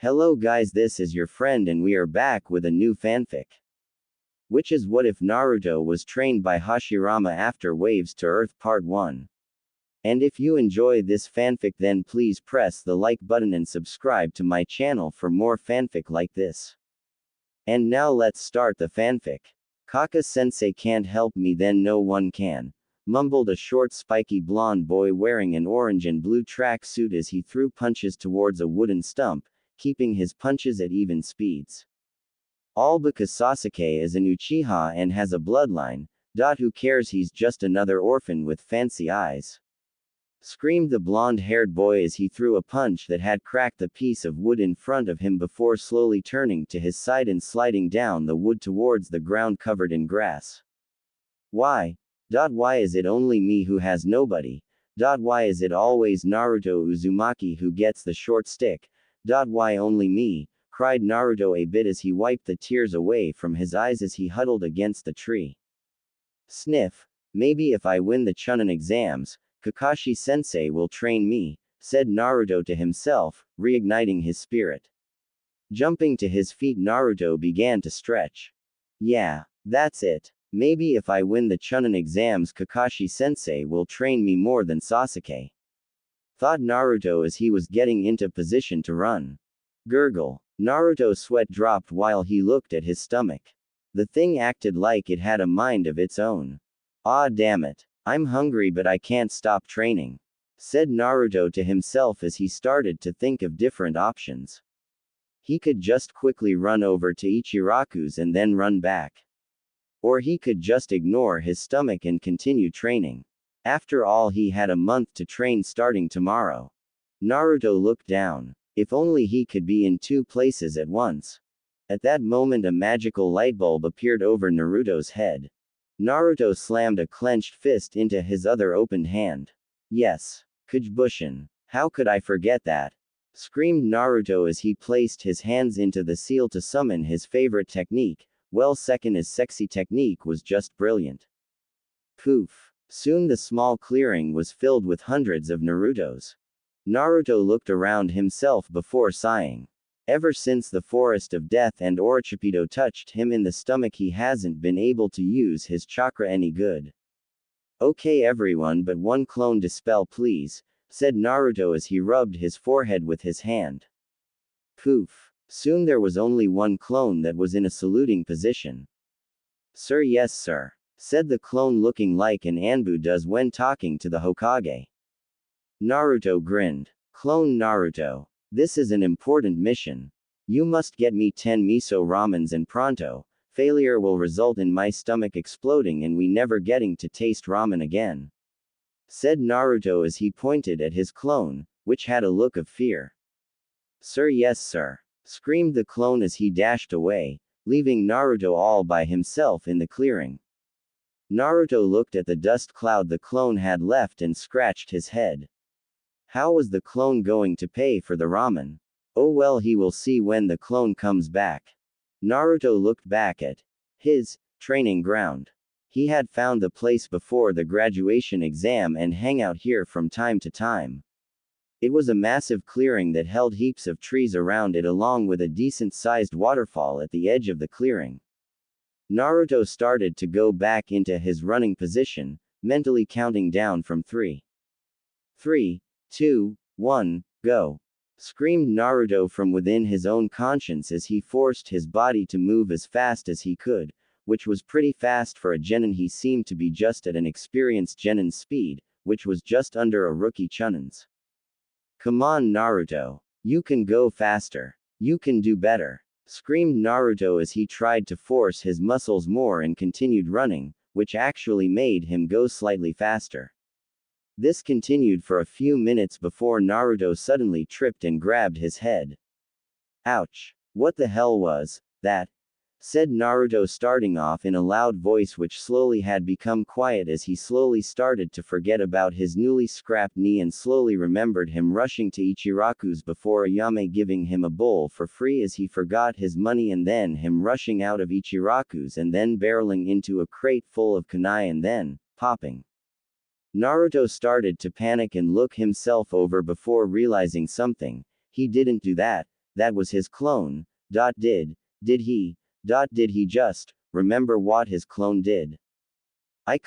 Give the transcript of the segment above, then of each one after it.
Hello guys, this is your friend and we are back with a new fanfic. Which is What If Naruto Was Trained by Hashirama After Waves to Earth Part 1. And if you enjoy this fanfic, then please press the like button and subscribe to my channel for more fanfic like this. And now let's start the fanfic. Kaka-sensei can't help me, then no one can, mumbled a short spiky blonde boy wearing an orange and blue track suit as he threw punches towards a wooden stump, keeping his punches at even speeds. All because Sasuke is an Uchiha and has a bloodline. Who cares, he's just another orphan with fancy eyes, screamed the blonde-haired boy as he threw a punch that had cracked the piece of wood in front of him before slowly turning to his side and sliding down the wood towards the ground covered in grass. Why is it only me who has nobody? Why is it always Naruto Uzumaki who gets the short stick? Why only me? Cried Naruto a bit as he wiped the tears away from his eyes as he huddled against the tree. Sniff. Maybe if I win the Chunin exams, Kakashi-sensei will train me, said Naruto to himself, reigniting his spirit. Jumping to his feet, Naruto began to stretch. Yeah, that's it. Maybe if I win the Chunin exams, Kakashi-sensei will train me more than Sasuke, thought Naruto as he was getting into position to run. Gurgle. Naruto's sweat dropped while he looked at his stomach. The thing acted like it had a mind of its own. Ah, damn it. I'm hungry but I can't stop training, said Naruto to himself as he started to think of different options. He could just quickly run over to Ichiraku's and then run back. Or he could just ignore his stomach and continue training. After all, he had a month to train starting tomorrow. Naruto looked down. If only he could be in two places at once. At that moment, a magical light bulb appeared over Naruto's head. Naruto slammed a clenched fist into his other opened hand. Yes. Kujibushin. How could I forget that? Screamed Naruto as he placed his hands into the seal to summon his favorite technique. Well, second as sexy technique was just brilliant. Poof. Soon the small clearing was filled with hundreds of Narutos. Naruto looked around himself before sighing. Ever since the Forest of Death and Orochipido touched him in the stomach, he hasn't been able to use his chakra any good. Okay everyone, but one clone dispel please, said Naruto as he rubbed his forehead with his hand. Poof. Soon there was only one clone that was in a saluting position. Sir, yes sir, said the clone looking like an Anbu does when talking to the Hokage. Naruto grinned. Clone Naruto. This is an important mission. You must get me 10 miso ramens and pronto. Failure will result in my stomach exploding and we never getting to taste ramen again, said Naruto as he pointed at his clone, which had a look of fear. Sir, yes sir, screamed the clone as he dashed away, leaving Naruto all by himself in the clearing. Naruto looked at the dust cloud the clone had left and scratched his head. How was the clone going to pay for the ramen? Oh well, he will see when the clone comes back. Naruto looked back at his training ground. He had found the place before the graduation exam and hang out here from time to time. It was a massive clearing that held heaps of trees around it along with a decent-sized waterfall at the edge of the clearing. Naruto started to go back into his running position, mentally counting down from 3, 2, 1, go. Screamed Naruto from within his own conscience as he forced his body to move as fast as he could, which was pretty fast for a genin. He seemed to be just at an experienced genin's speed, which was just under a rookie chunin's. Come on Naruto. You can go faster. You can do better. Screamed Naruto as he tried to force his muscles more and continued running, which actually made him go slightly faster. This continued for a few minutes before Naruto suddenly tripped and grabbed his head. Ouch. What the hell was that? Said Naruto, starting off in a loud voice which slowly had become quiet as he slowly started to forget about his newly scrapped knee and slowly remembered him rushing to Ichiraku's before Ayame giving him a bowl for free as he forgot his money, and then him rushing out of Ichiraku's and then barreling into a crate full of kunai and then popping. Naruto started to panic and look himself over before realizing something. He didn't do that. that was his clone. Did he just remember what his clone did? I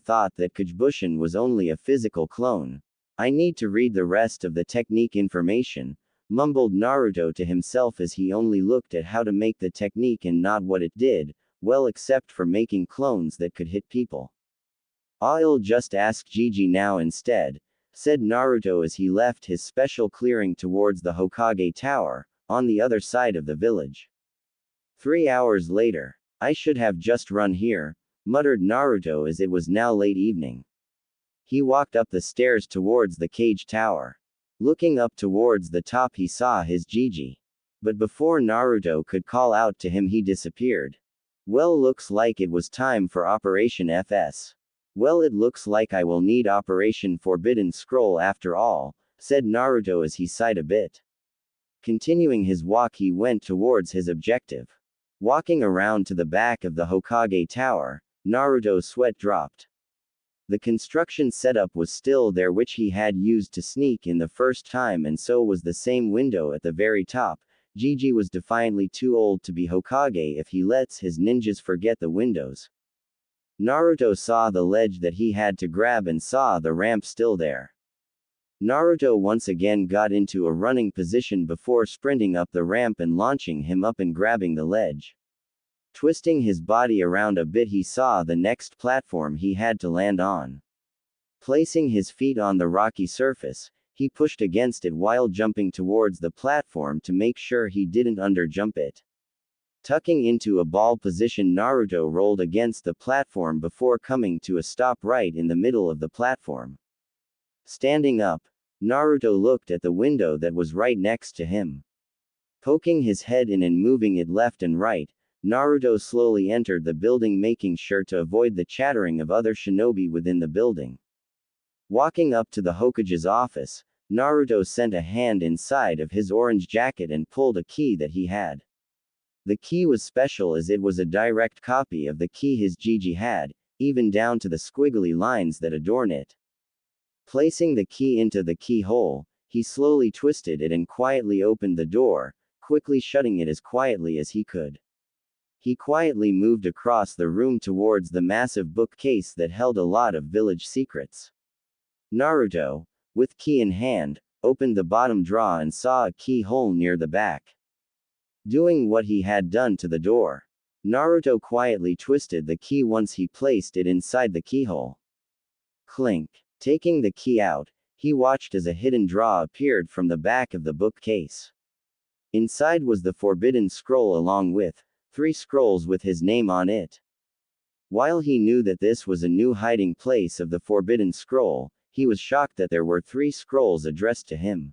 thought that Kujibushin was only a physical clone. I need to read the rest of the technique information, mumbled Naruto to himself as he only looked at how to make the technique and not what it did, well except for making clones that could hit people. I'll just ask Gigi now instead, said Naruto as he left his special clearing towards the Hokage Tower, on the other side of the village. 3 hours later. I should have just run here, muttered Naruto as it was now late evening. He walked up the stairs towards the cage tower. Looking up towards the top he saw his Gigi. But before Naruto could call out to him he disappeared. Well, looks like it was time for Operation FS. Well, it looks like I will need Operation Forbidden Scroll after all, said Naruto as he sighed a bit. Continuing his walk he went towards his objective. Walking around to the back of the Hokage Tower, Naruto's sweat dropped. The construction setup was still there which he had used to sneak in the first time, and so was the same window at the very top. Gigi was defiantly too old to be Hokage if he lets his ninjas forget the windows. Naruto saw the ledge that he had to grab and saw the ramp still there. Naruto once again got into a running position before sprinting up the ramp and launching him up and grabbing the ledge. Twisting his body around a bit he saw the next platform he had to land on. Placing his feet on the rocky surface, he pushed against it while jumping towards the platform to make sure he didn't underjump it. Tucking into a ball position, Naruto rolled against the platform before coming to a stop right in the middle of the platform. Standing up, Naruto looked at the window that was right next to him. Poking his head in and moving it left and right, Naruto slowly entered the building, making sure to avoid the chattering of other shinobi within the building. Walking up to the Hokage's office, Naruto sent a hand inside of his orange jacket and pulled a key that he had. The key was special as it was a direct copy of the key his Gigi had, even down to the squiggly lines that adorn it. Placing the key into the keyhole, he slowly twisted it and quietly opened the door, quickly shutting it as quietly as he could. He quietly moved across the room towards the massive bookcase that held a lot of village secrets. Naruto, with key in hand, opened the bottom drawer and saw a keyhole near the back. Doing what he had done to the door, Naruto quietly twisted the key once he placed it inside the keyhole. Clink. Taking the key out, he watched as a hidden drawer appeared from the back of the bookcase. Inside was the Forbidden Scroll along with 3 scrolls with his name on it. While he knew that this was a new hiding place of the Forbidden Scroll, he was shocked that there were 3 scrolls addressed to him.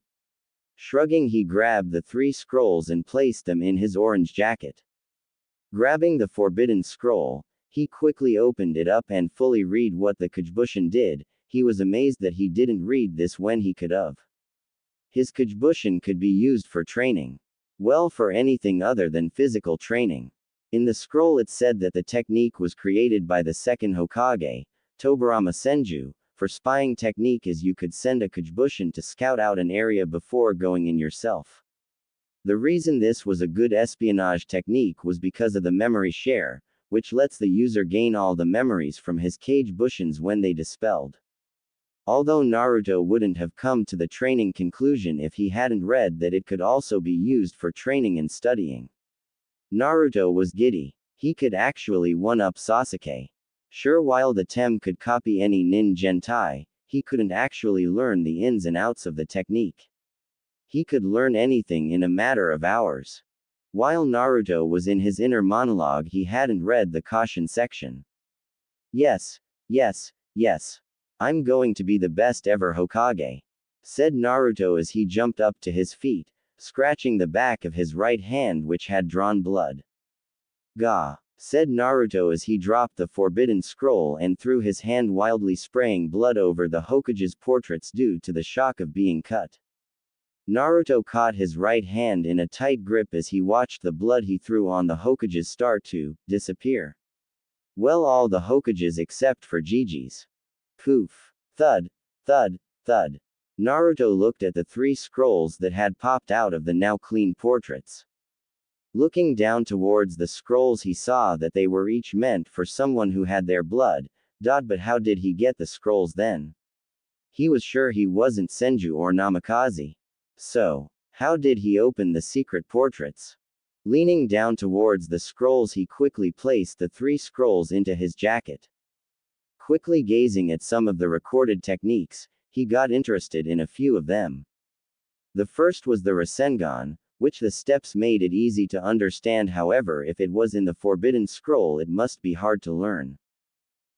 Shrugging, he grabbed the 3 scrolls and placed them in his orange jacket. Grabbing the Forbidden Scroll, he quickly opened it up and fully read what the Kujibushin did. He was amazed that he didn't read this when he could have. His Kujibushin could be used for training. Well, for anything other than physical training. In the scroll it said that the technique was created by the second Hokage, Tobirama Senju, for spying technique, as you could send a Kujibushin to scout out an area before going in yourself. The reason this was a good espionage technique was because of the memory share, which lets the user gain all the memories from his cage bushins when they dispelled. Although Naruto wouldn't have come to the training conclusion if he hadn't read that it could also be used for training and studying. Naruto was giddy. He could actually one-up Sasuke. Sure, while the Tem could copy any ninjentai, he couldn't actually learn the ins and outs of the technique. He could learn anything in a matter of hours. While Naruto was in his inner monologue, he hadn't read the caution section. Yes, yes, yes. I'm going to be the best ever Hokage, said Naruto as he jumped up to his feet, scratching the back of his right hand which had drawn blood. Gah, said Naruto as he dropped the Forbidden Scroll and threw his hand wildly, spraying blood over the Hokage's portraits due to the shock of being cut. Naruto caught his right hand in a tight grip as he watched the blood he threw on the Hokage's start to disappear. Well, all the Hokages except for Gigi's. Poof. Thud. Thud. Thud. Naruto looked at the 3 scrolls that had popped out of the now clean portraits. Looking down towards the scrolls, he saw that they were each meant for someone who had their blood. But how did he get the scrolls then? He was sure he wasn't Senju or Namikaze. So, how did he open the secret portraits? Leaning down towards the scrolls, he quickly placed the 3 scrolls into his jacket. Quickly gazing at some of the recorded techniques, he got interested in a few of them. The first was the Rasengan, which the steps made it easy to understand. However, if it was in the forbidden scroll, it must be hard to learn.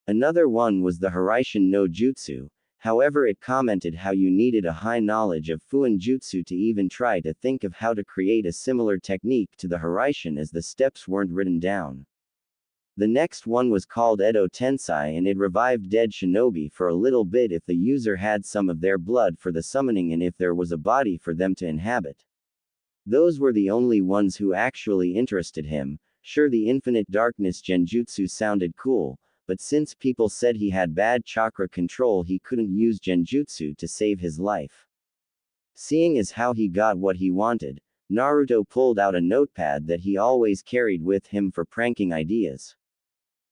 Another one was the Hiraishin no Jutsu. However, it commented how you needed a high knowledge of Fuin Jutsu to even try to think of how to create a similar technique to the Hiraishin, as the steps weren't written down. The next one was called Edo Tensai, and it revived dead shinobi for a little bit if the user had some of their blood for the summoning and if there was a body for them to inhabit. Those were the only ones who actually interested him. Sure, the Infinite Darkness Genjutsu sounded cool, but since people said he had bad chakra control, he couldn't use Genjutsu to save his life. Seeing as how he got what he wanted, Naruto pulled out a notepad that he always carried with him for pranking ideas.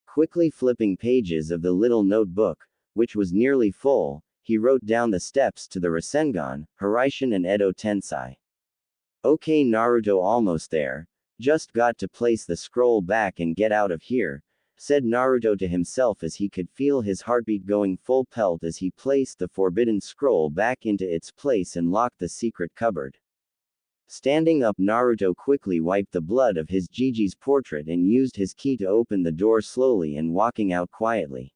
Quickly flipping pages of the little notebook, which was nearly full, he wrote down the steps to the Rasengan, Hiraishin and Edo Tensai. Okay, Naruto, almost there. Just got to place the scroll back and get out of here, said Naruto to himself as he could feel his heartbeat going full pelt as he placed the forbidden scroll back into its place and locked the secret cupboard. Standing up, Naruto quickly wiped the blood of his Gigi's portrait and used his ki to open the door slowly and walking out quietly.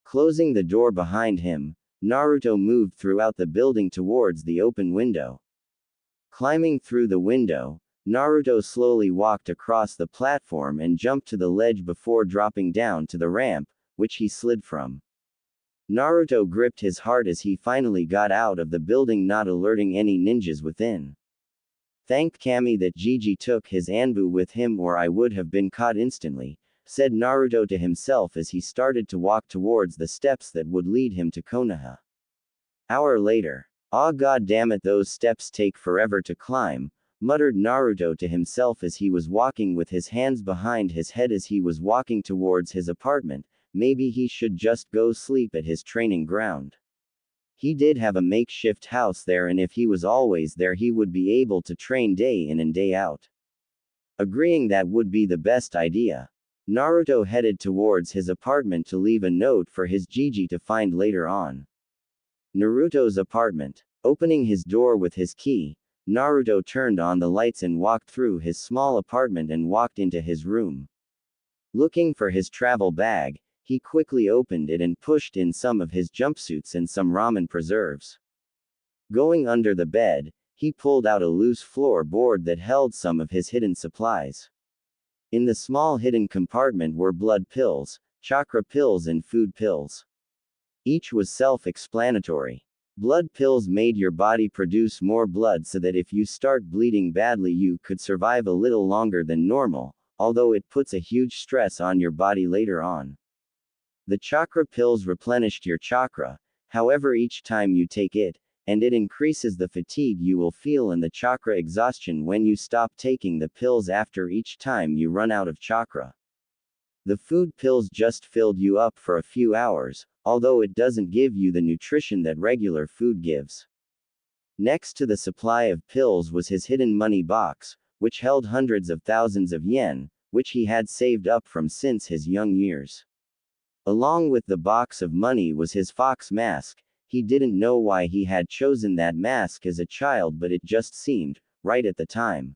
Closing the door behind him, Naruto moved throughout the building towards the open window. Climbing through the window, Naruto slowly walked across the platform and jumped to the ledge before dropping down to the ramp, which he slid from. Naruto gripped his heart as he finally got out of the building, not alerting any ninjas within. Thanked Kami that Gigi took his Anbu with him, or I would have been caught instantly, said Naruto to himself as he started to walk towards the steps that would lead him to Konoha. Hour later. Ah, god damn it, those steps take forever to climb, muttered Naruto to himself as he was walking with his hands behind his head as he was walking towards his apartment. Maybe he should just go sleep at his training ground. He did have a makeshift house there, and if he was always there, he would be able to train day in and day out. Agreeing that would be the best idea, Naruto headed towards his apartment to leave a note for his Gigi to find later on. Naruto's apartment. Opening his door with his key, Naruto turned on the lights and walked through his small apartment and walked into his room. Looking for his travel bag, he quickly opened it and pushed in some of his jumpsuits and some ramen preserves. Going under the bed, he pulled out a loose floorboard that held some of his hidden supplies. In the small hidden compartment were blood pills, chakra pills and food pills. Each was self-explanatory. Blood pills made your body produce more blood so that if you start bleeding badly you could survive a little longer than normal, although it puts a huge stress on your body later on. The chakra pills replenished your chakra, however each time you take it, and it increases the fatigue you will feel and the chakra exhaustion when you stop taking the pills after each time you run out of chakra. The food pills just filled you up for a few hours, although it doesn't give you the nutrition that regular food gives. Next to the supply of pills was his hidden money box, which held hundreds of thousands of yen, which he had saved up from since his young years. Along with the box of money was his fox mask. He didn't know why he had chosen that mask as a child, but it just seemed right at the time.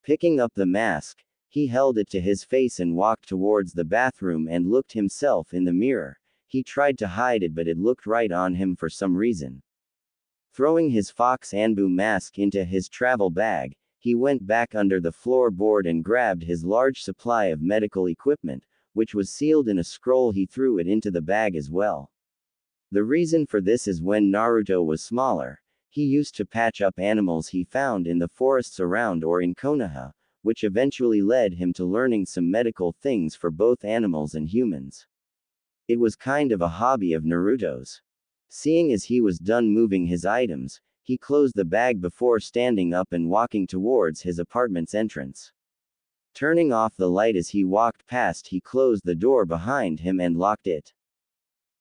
Picking up the mask, he held it to his face and walked towards the bathroom and looked himself in the mirror. He tried to hide it, but it looked right on him for some reason. Throwing his Fox Anbu mask into his travel bag, he went back under the floorboard and grabbed his large supply of medical equipment, which was sealed in a scroll. He threw it into the bag as well. The reason for this is when Naruto was smaller, he used to patch up animals he found in the forests around or in Konoha, which eventually led him to learning some medical things for both animals and humans. It was kind of a hobby of Naruto's. Seeing as he was done moving his items, he closed the bag before standing up and walking towards his apartment's entrance. Turning off the light as he walked past, he closed the door behind him and locked it.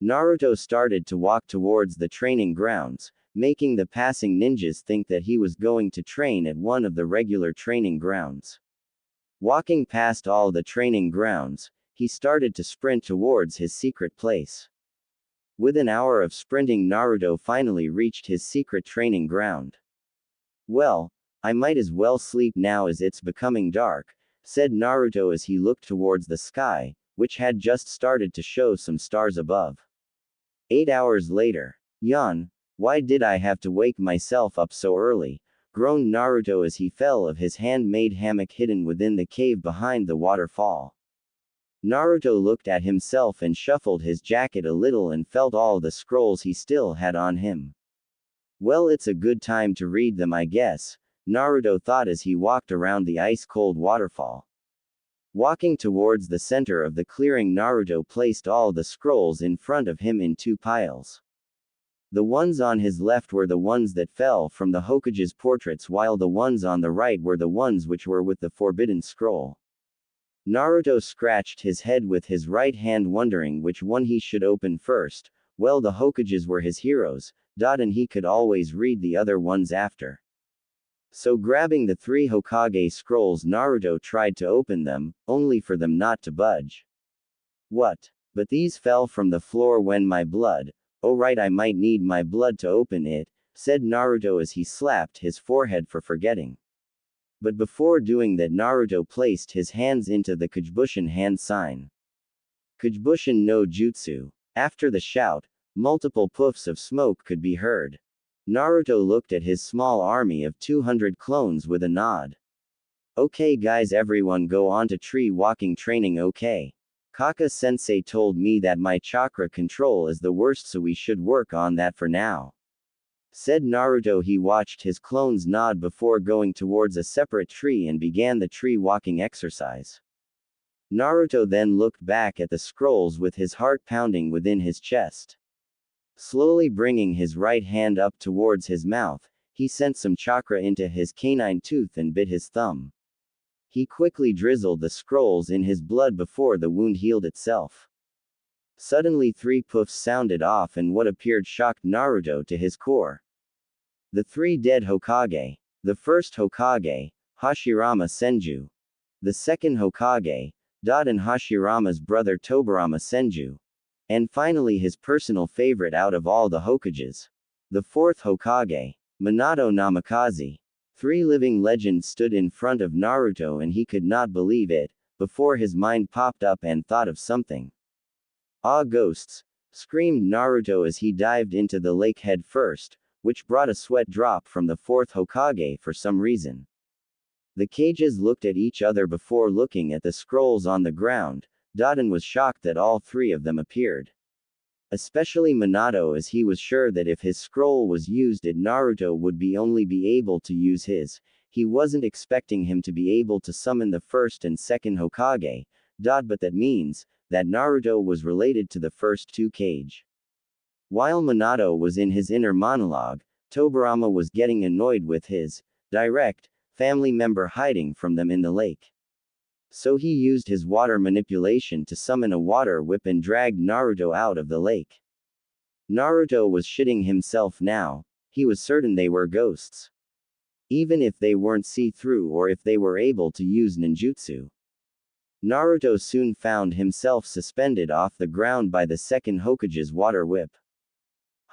Naruto started to walk towards the training grounds, making the passing ninjas think that he was going to train at one of the regular training grounds. Walking past all the training grounds, he started to sprint towards his secret place. With an hour of sprinting, Naruto finally reached his secret training ground. Well, I might as well sleep now as it's becoming dark, said Naruto as he looked towards the sky, which had just started to show some stars above. 8 hours later. Yawn. Why did I have to wake myself up so early? Groaned Naruto as he fell of his handmade hammock hidden within the cave behind the waterfall. Naruto looked at himself and shuffled his jacket a little and felt all the scrolls he still had on him. Well, it's a good time to read them, I guess, Naruto thought as he walked around the ice-cold waterfall. Walking towards the center of the clearing, Naruto placed all the scrolls in front of him in 2 piles. The ones on his left were the ones that fell from the Hokage's portraits, while the ones on the right were the ones which were with the forbidden scroll. Naruto scratched his head with his right hand, wondering which one he should open first. Well, the Hokages were his heroes, and he could always read the other ones after. So grabbing the 3 Hokage scrolls, Naruto tried to open them, only for them not to budge. What? But these fell from the floor when my blood. Oh right, I might need my blood to open it, said Naruto as he slapped his forehead for forgetting. But before doing that, Naruto placed his hands into the Kujibushin hand sign. Kujibushin no Jutsu. After the shout, multiple puffs of smoke could be heard. Naruto looked at his small army of 200 clones with a nod. Okay guys, everyone go on to tree walking training, okay? Kaka-sensei told me that my chakra control is the worst, so we should work on that for now, said Naruto. He watched his clones nod before going towards a separate tree and began the tree walking exercise. Naruto then looked back at the scrolls with his heart pounding within his chest. Slowly bringing his right hand up towards his mouth, he sent some chakra into his canine tooth and bit his thumb. He quickly drizzled the scrolls in his blood before the wound healed itself. Suddenly 3 puffs sounded off, and what appeared shocked Naruto to his core. The 3 dead Hokage. The first Hokage, Hashirama Senju. The second Hokage, and Hashirama's brother Tobirama Senju. And finally his personal favorite out of all the Hokages. The 4th Hokage, Minato Namikaze. 3 living legends stood in front of Naruto, and he could not believe it, before his mind popped up and thought of something. Ah, ghosts! Screamed Naruto as he dived into the lake head first, which brought a sweat drop from the 4th Hokage for some reason. The Kages looked at each other before looking at the scrolls on the ground, and was shocked that all 3 of them appeared. Especially Minato, as he was sure that if his scroll was used, Naruto would only be able to use his. He wasn't expecting him to be able to summon the 1st and 2nd Hokage, but that means that Naruto was related to the first 2 Kage. While Minato was in his inner monologue, Tobirama was getting annoyed with his direct family member hiding from them in the lake. So he used his water manipulation to summon a water whip and dragged Naruto out of the lake. Naruto was shitting himself now. He was certain they were ghosts. Even if they weren't see-through, or if they were able to use ninjutsu. Naruto soon found himself suspended off the ground by the 2nd Hokage's water whip.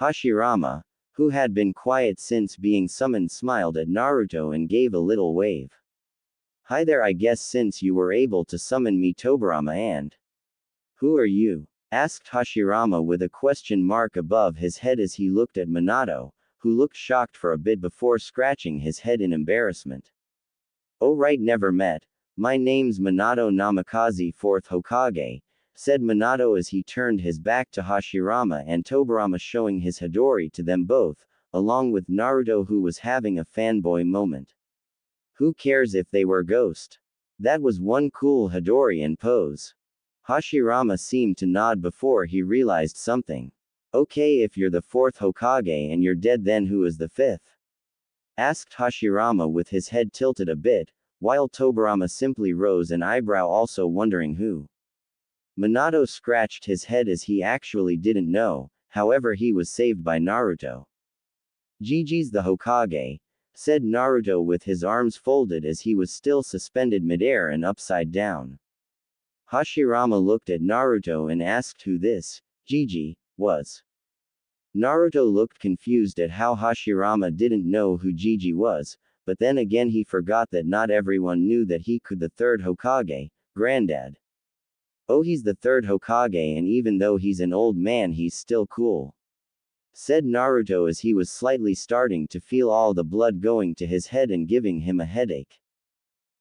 Hashirama, who had been quiet since being summoned, smiled at Naruto and gave a little wave. Hi there, I guess since you were able to summon me, Tobirama, and who are you? Asked Hashirama with a question mark above his head as he looked at Minato, who looked shocked for a bit before scratching his head in embarrassment. Oh right, never met. My name's Minato Namikaze, 4th Hokage, said Minato as he turned his back to Hashirama and Tobirama, showing his Hidori to them both, along with Naruto, who was having a fanboy moment. Who cares if they were ghost? That was one cool Hidori and pose. Hashirama seemed to nod before he realized something. Okay, if you're the fourth Hokage and you're dead, then who is the fifth? Asked Hashirama with his head tilted a bit, while Tobirama simply rose an eyebrow, also wondering who. Minato scratched his head as he actually didn't know, however he was saved by Naruto. Gigi's the Hokage, said Naruto with his arms folded as he was still suspended midair and upside down. Hashirama looked at Naruto and asked who this, Gigi, was. Naruto looked confused at how Hashirama didn't know who Gigi was, but then again he forgot that not everyone knew that he could the third Hokage, Granddad. Oh, he's the third Hokage, and even though he's an old man he's still cool, said Naruto as he was slightly starting to feel all the blood going to his head and giving him a headache.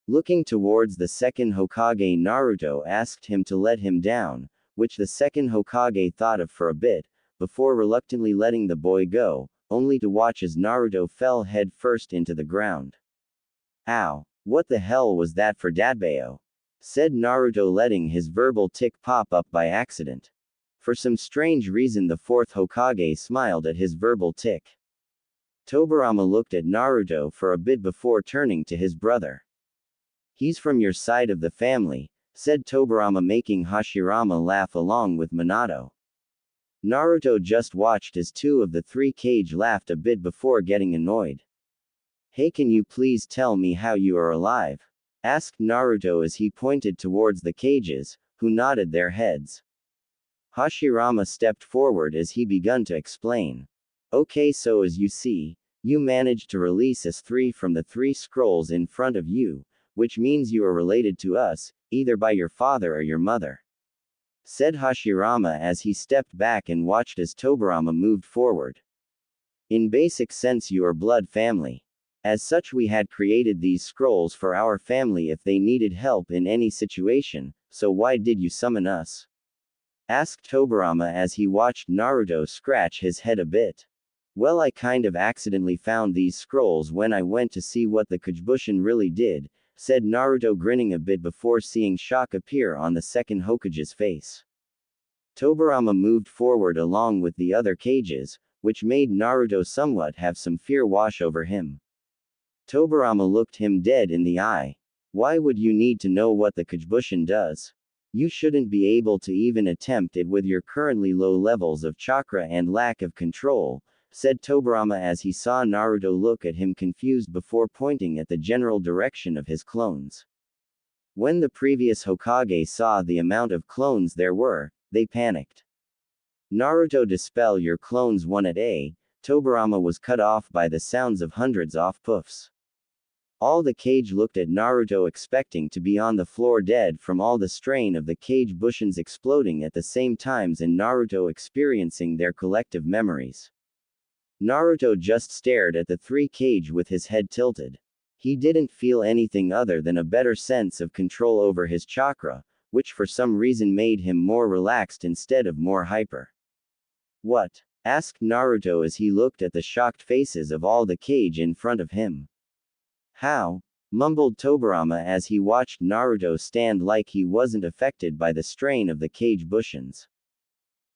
Looking towards the second Hokage, Naruto asked him to let him down, which the second Hokage thought of for a bit, before reluctantly letting the boy go, only to watch as Naruto fell head first into the ground. Ow! What the hell was that for Dadbayo? Said Naruto, letting his verbal tick pop up by accident. For some strange reason the fourth Hokage smiled at his verbal tick. Tobirama looked at Naruto for a bit before turning to his brother. He's from your side of the family, said Tobirama, making Hashirama laugh along with Minato. Naruto just watched as two of the three Kage laughed a bit before getting annoyed. Hey, can you please tell me how you are alive? Asked Naruto as he pointed towards the Kages, who nodded their heads. Hashirama stepped forward as he begun to explain. Okay, so as you see, you managed to release S3 from the three scrolls in front of you, which means you are related to us, either by your father or your mother, said Hashirama as he stepped back and watched as Tobirama moved forward. In basic sense you are blood family. As such we had created these scrolls for our family if they needed help in any situation, so why did you summon us? Asked Tobirama as he watched Naruto scratch his head a bit. Well, I kind of accidentally found these scrolls when I went to see what the Kajibushin really did, said Naruto, grinning a bit before seeing shock appear on the second Hokage's face. Tobirama moved forward along with the other Kages, which made Naruto somewhat have some fear wash over him. Tobirama looked him dead in the eye. Why would you need to know what the Kajibushin does? You shouldn't be able to even attempt it with your currently low levels of chakra and lack of control, said Tobirama as he saw Naruto look at him confused before pointing at the general direction of his clones. When the previous Hokage saw the amount of clones there were, they panicked. Naruto, dispel your clones one at a. Tobirama was cut off by the sounds of hundreds of puffs. All the Kage looked at Naruto expecting to be on the floor dead from all the strain of the Kagebushins exploding at the same times and Naruto experiencing their collective memories. Naruto just stared at the three Kage with his head tilted. He didn't feel anything other than a better sense of control over his chakra, which for some reason made him more relaxed instead of more hyper. What? Asked Naruto as he looked at the shocked faces of all the Kage in front of him. How? Mumbled Tobirama as he watched Naruto stand like he wasn't affected by the strain of the Kagebushins.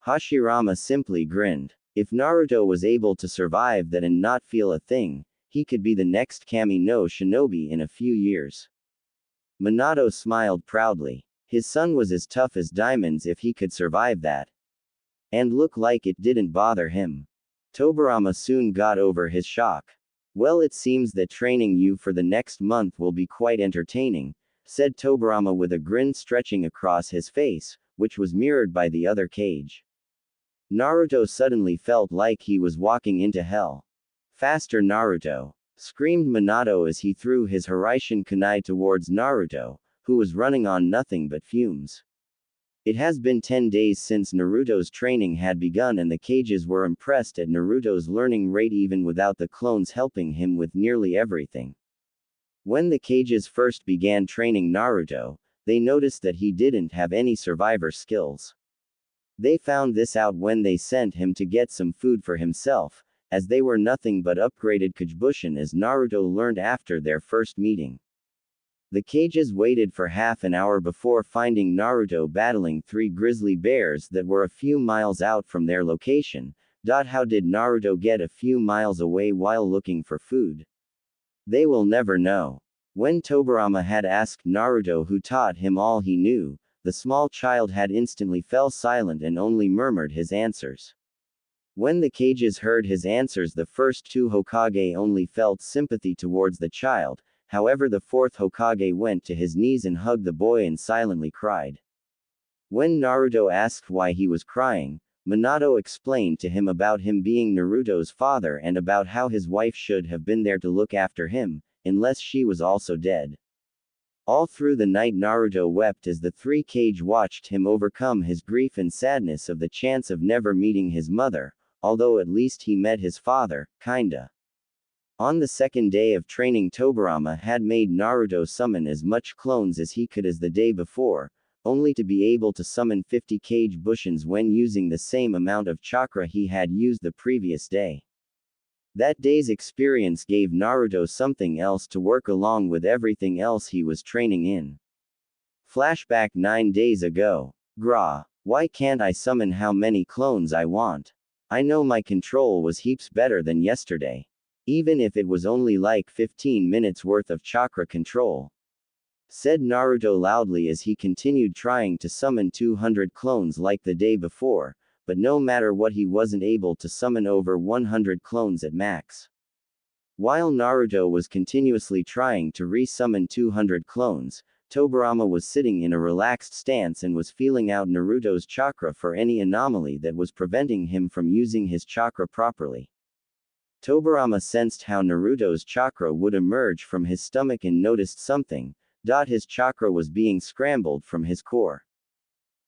Hashirama simply grinned. If Naruto was able to survive that and not feel a thing, he could be the next Kami no Shinobi in a few years. Minato smiled proudly. His son was as tough as diamonds if he could survive that. And look like it didn't bother him. Tobirama soon got over his shock. Well, it seems that training you for the next month will be quite entertaining, said Tobirama with a grin stretching across his face, which was mirrored by the other Kage. Naruto suddenly felt like he was walking into hell. Faster, Naruto! Screamed Minato as he threw his Hiraishin kunai towards Naruto, who was running on nothing but fumes. It has been 10 days since Naruto's training had begun and the Kages were impressed at Naruto's learning rate even without the clones helping him with nearly everything. When the Kages first began training Naruto, they noticed that he didn't have any survivor skills. They found this out when they sent him to get some food for himself, as they were nothing but upgraded Kajibushin as Naruto learned after their first meeting. The cages waited for half an hour before finding Naruto battling 3 grizzly bears that were a few miles out from their location. How did Naruto get a few miles away while looking for food? They will never know. When Tobirama had asked Naruto who taught him all he knew, the small child had instantly fell silent and only murmured his answers. When the cages heard his answers, the first 2 Hokage only felt sympathy towards the child. However, the 4th Hokage went to his knees and hugged the boy and silently cried. When Naruto asked why he was crying, Minato explained to him about him being Naruto's father and about how his wife should have been there to look after him, unless she was also dead. All through the night Naruto wept as the 3 Kage watched him overcome his grief and sadness of the chance of never meeting his mother, although at least he met his father, kinda. On the second day of training, Tobirama had made Naruto summon as much clones as he could as the day before, only to be able to summon 50 Kage Bushins when using the same amount of chakra he had used the previous day. That day's experience gave Naruto something else to work along with everything else he was training in. Flashback 9 days ago. Gra. Why can't I summon how many clones I want? I know my control was heaps better than yesterday. Even if it was only like 15 minutes worth of chakra control. Said Naruto loudly as he continued trying to summon 200 clones like the day before, but no matter what he wasn't able to summon over 100 clones at max. While Naruto was continuously trying to re-summon 200 clones, Tobirama was sitting in a relaxed stance and was feeling out Naruto's chakra for any anomaly that was preventing him from using his chakra properly. Tobirama sensed how Naruto's chakra would emerge from his stomach and noticed something. His chakra was being scrambled from his core.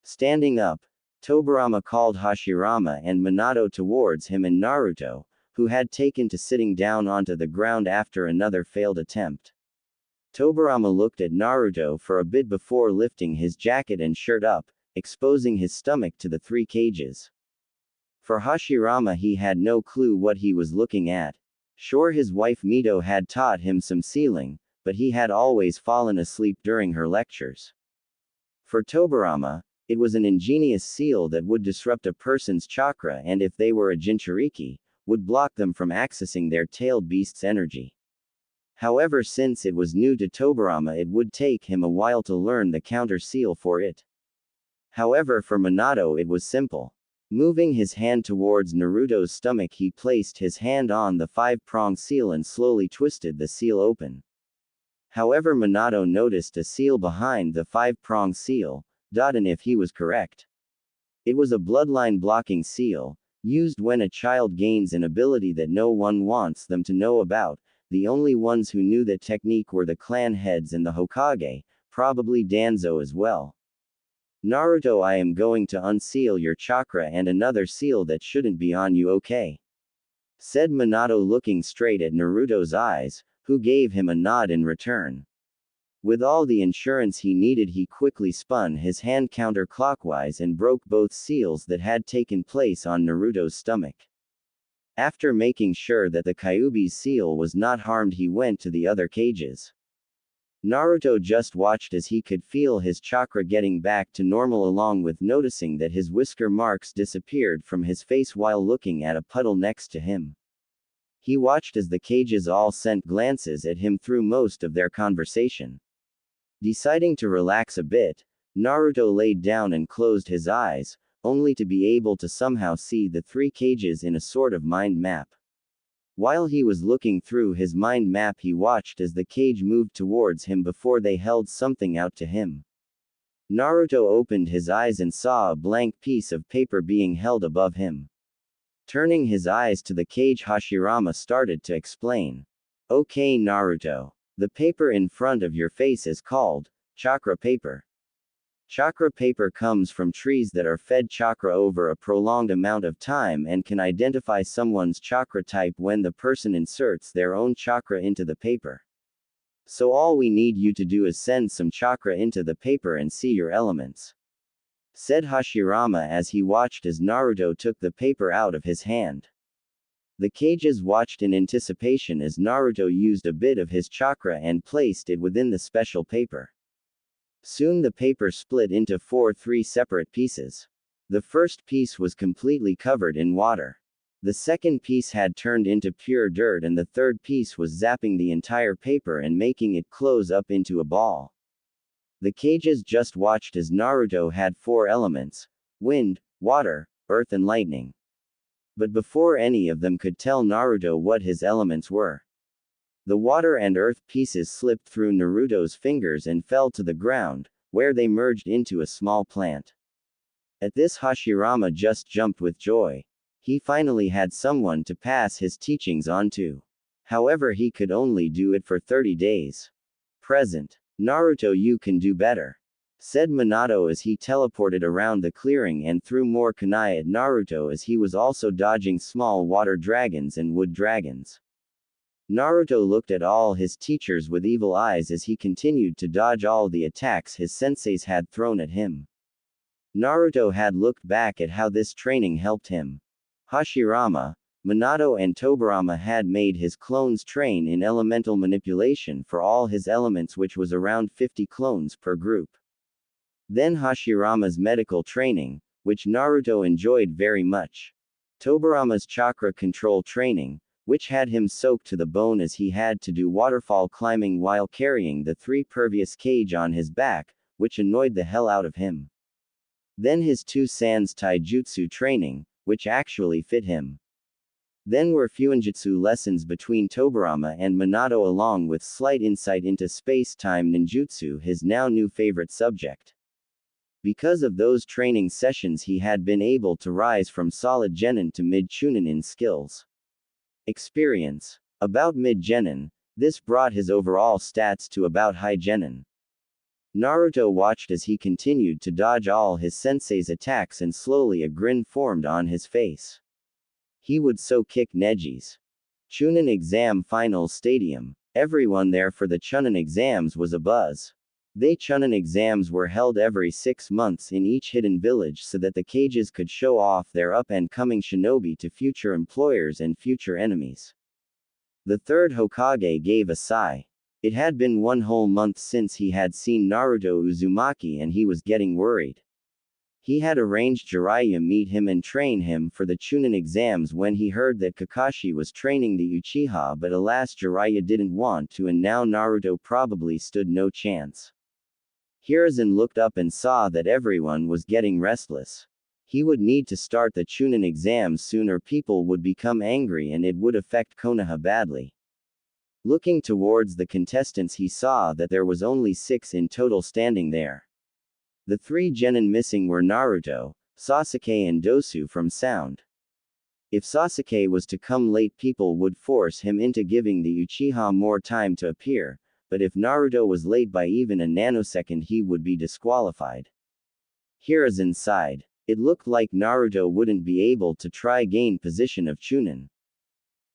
Standing up, Tobirama called Hashirama and Minato towards him and Naruto, who had taken to sitting down onto the ground after another failed attempt. Tobirama looked at Naruto for a bit before lifting his jacket and shirt up, exposing his stomach to the 3 cages. For Hashirama, he had no clue what he was looking at. Sure, his wife Mito had taught him some sealing, but he had always fallen asleep during her lectures. For Tobirama, it was an ingenious seal that would disrupt a person's chakra and if they were a Jinchuriki, would block them from accessing their tailed beast's energy. However, since it was new to Tobirama, it would take him a while to learn the counter seal for it. However, for Minato it was simple. Moving his hand towards Naruto's stomach, he placed his hand on the 5-prong seal and slowly twisted the seal open. However, Minato noticed a seal behind the 5-prong seal, and if he was correct, it was a bloodline blocking seal, used when a child gains an ability that no one wants them to know about. The only ones who knew that technique were the clan heads and the Hokage, probably Danzo as well. Naruto, I am going to unseal your chakra and another seal that shouldn't be on you, okay? Said Minato looking straight at Naruto's eyes, who gave him a nod in return. With all the insurance he needed, he quickly spun his hand counterclockwise and broke both seals that had taken place on Naruto's stomach. After making sure that the Kyuubi's seal was not harmed, he went to the other cages. Naruto just watched as he could feel his chakra getting back to normal, along with noticing that his whisker marks disappeared from his face while looking at a puddle next to him. He watched as the cages all sent glances at him through most of their conversation. Deciding to relax a bit, Naruto laid down and closed his eyes, only to be able to somehow see the 3 cages in a sort of mind map. While he was looking through his mind map, he watched as the cage moved towards him before they held something out to him. Naruto opened his eyes and saw a blank piece of paper being held above him. Turning his eyes to the cage, Hashirama started to explain. Okay, Naruto. The paper in front of your face is called chakra paper. Chakra paper comes from trees that are fed chakra over a prolonged amount of time and can identify someone's chakra type when the person inserts their own chakra into the paper. So all we need you to do is send some chakra into the paper and see your elements. Said Hashirama as he watched as Naruto took the paper out of his hand. The cages watched in anticipation as Naruto used a bit of his chakra and placed it within the special paper. Soon the paper split into three separate pieces. The first piece was completely covered in water. The second piece had turned into pure dirt, and the third piece was zapping the entire paper and making it close up into a ball. The cages just watched as Naruto had 4 elements: wind, water, earth and lightning. But before any of them could tell Naruto what his elements were, the water and earth pieces slipped through Naruto's fingers and fell to the ground, where they merged into a small plant. At this, Hashirama just jumped with joy. He finally had someone to pass his teachings on to. However, he could only do it for 30 days. Present. Naruto, you can do better, said Minato as he teleported around the clearing and threw more kunai at Naruto as he was also dodging small water dragons and wood dragons. Naruto looked at all his teachers with evil eyes as he continued to dodge all the attacks his senseis had thrown at him. Naruto had looked back at how this training helped him. Hashirama, Minato and Tobirama had made his clones train in elemental manipulation for all his elements, which was around 50 clones per group. Then Hashirama's medical training, which Naruto enjoyed very much. Tobirama's chakra control training, which had him soaked to the bone as he had to do waterfall climbing while carrying the 3 pervious cage on his back, which annoyed the hell out of him. Then his 2 Sans Taijutsu training, which actually fit him. Then were Fuinjutsu lessons between Tobirama and Minato, along with slight insight into space-time ninjutsu, his now new favorite subject. Because of those training sessions, he had been able to rise from solid genin to mid-chunin in skills. Experience. About mid-genin, this brought his overall stats to about high genin. Naruto watched as he continued to dodge all his sensei's attacks, and slowly a grin formed on his face. He would so kick Neji's Chunin exam finals stadium. Everyone there for the Chunin exams was abuzz. They Chunin exams were held every 6 months in each hidden village so that the cages could show off their up-and-coming shinobi to future employers and future enemies. The third Hokage gave a sigh. It had been 1 whole month since he had seen Naruto Uzumaki, and he was getting worried. He had arranged Jiraiya meet him and train him for the Chunin exams when he heard that Kakashi was training the Uchiha, but alas, Jiraiya didn't want to, and now Naruto probably stood no chance. Hiruzen looked up and saw that everyone was getting restless. He would need to start the Chunin exams soon or people would become angry and it would affect Konoha badly. Looking towards the contestants, he saw that there was only 6 in total standing there. The 3 genin missing were Naruto, Sasuke and Dosu from Sound. If Sasuke was to come late, people would force him into giving the Uchiha more time to appear, but if Naruto was late by even a nanosecond, he would be disqualified. Hiruzen sighed. It looked like Naruto wouldn't be able to try gain position of Chunin.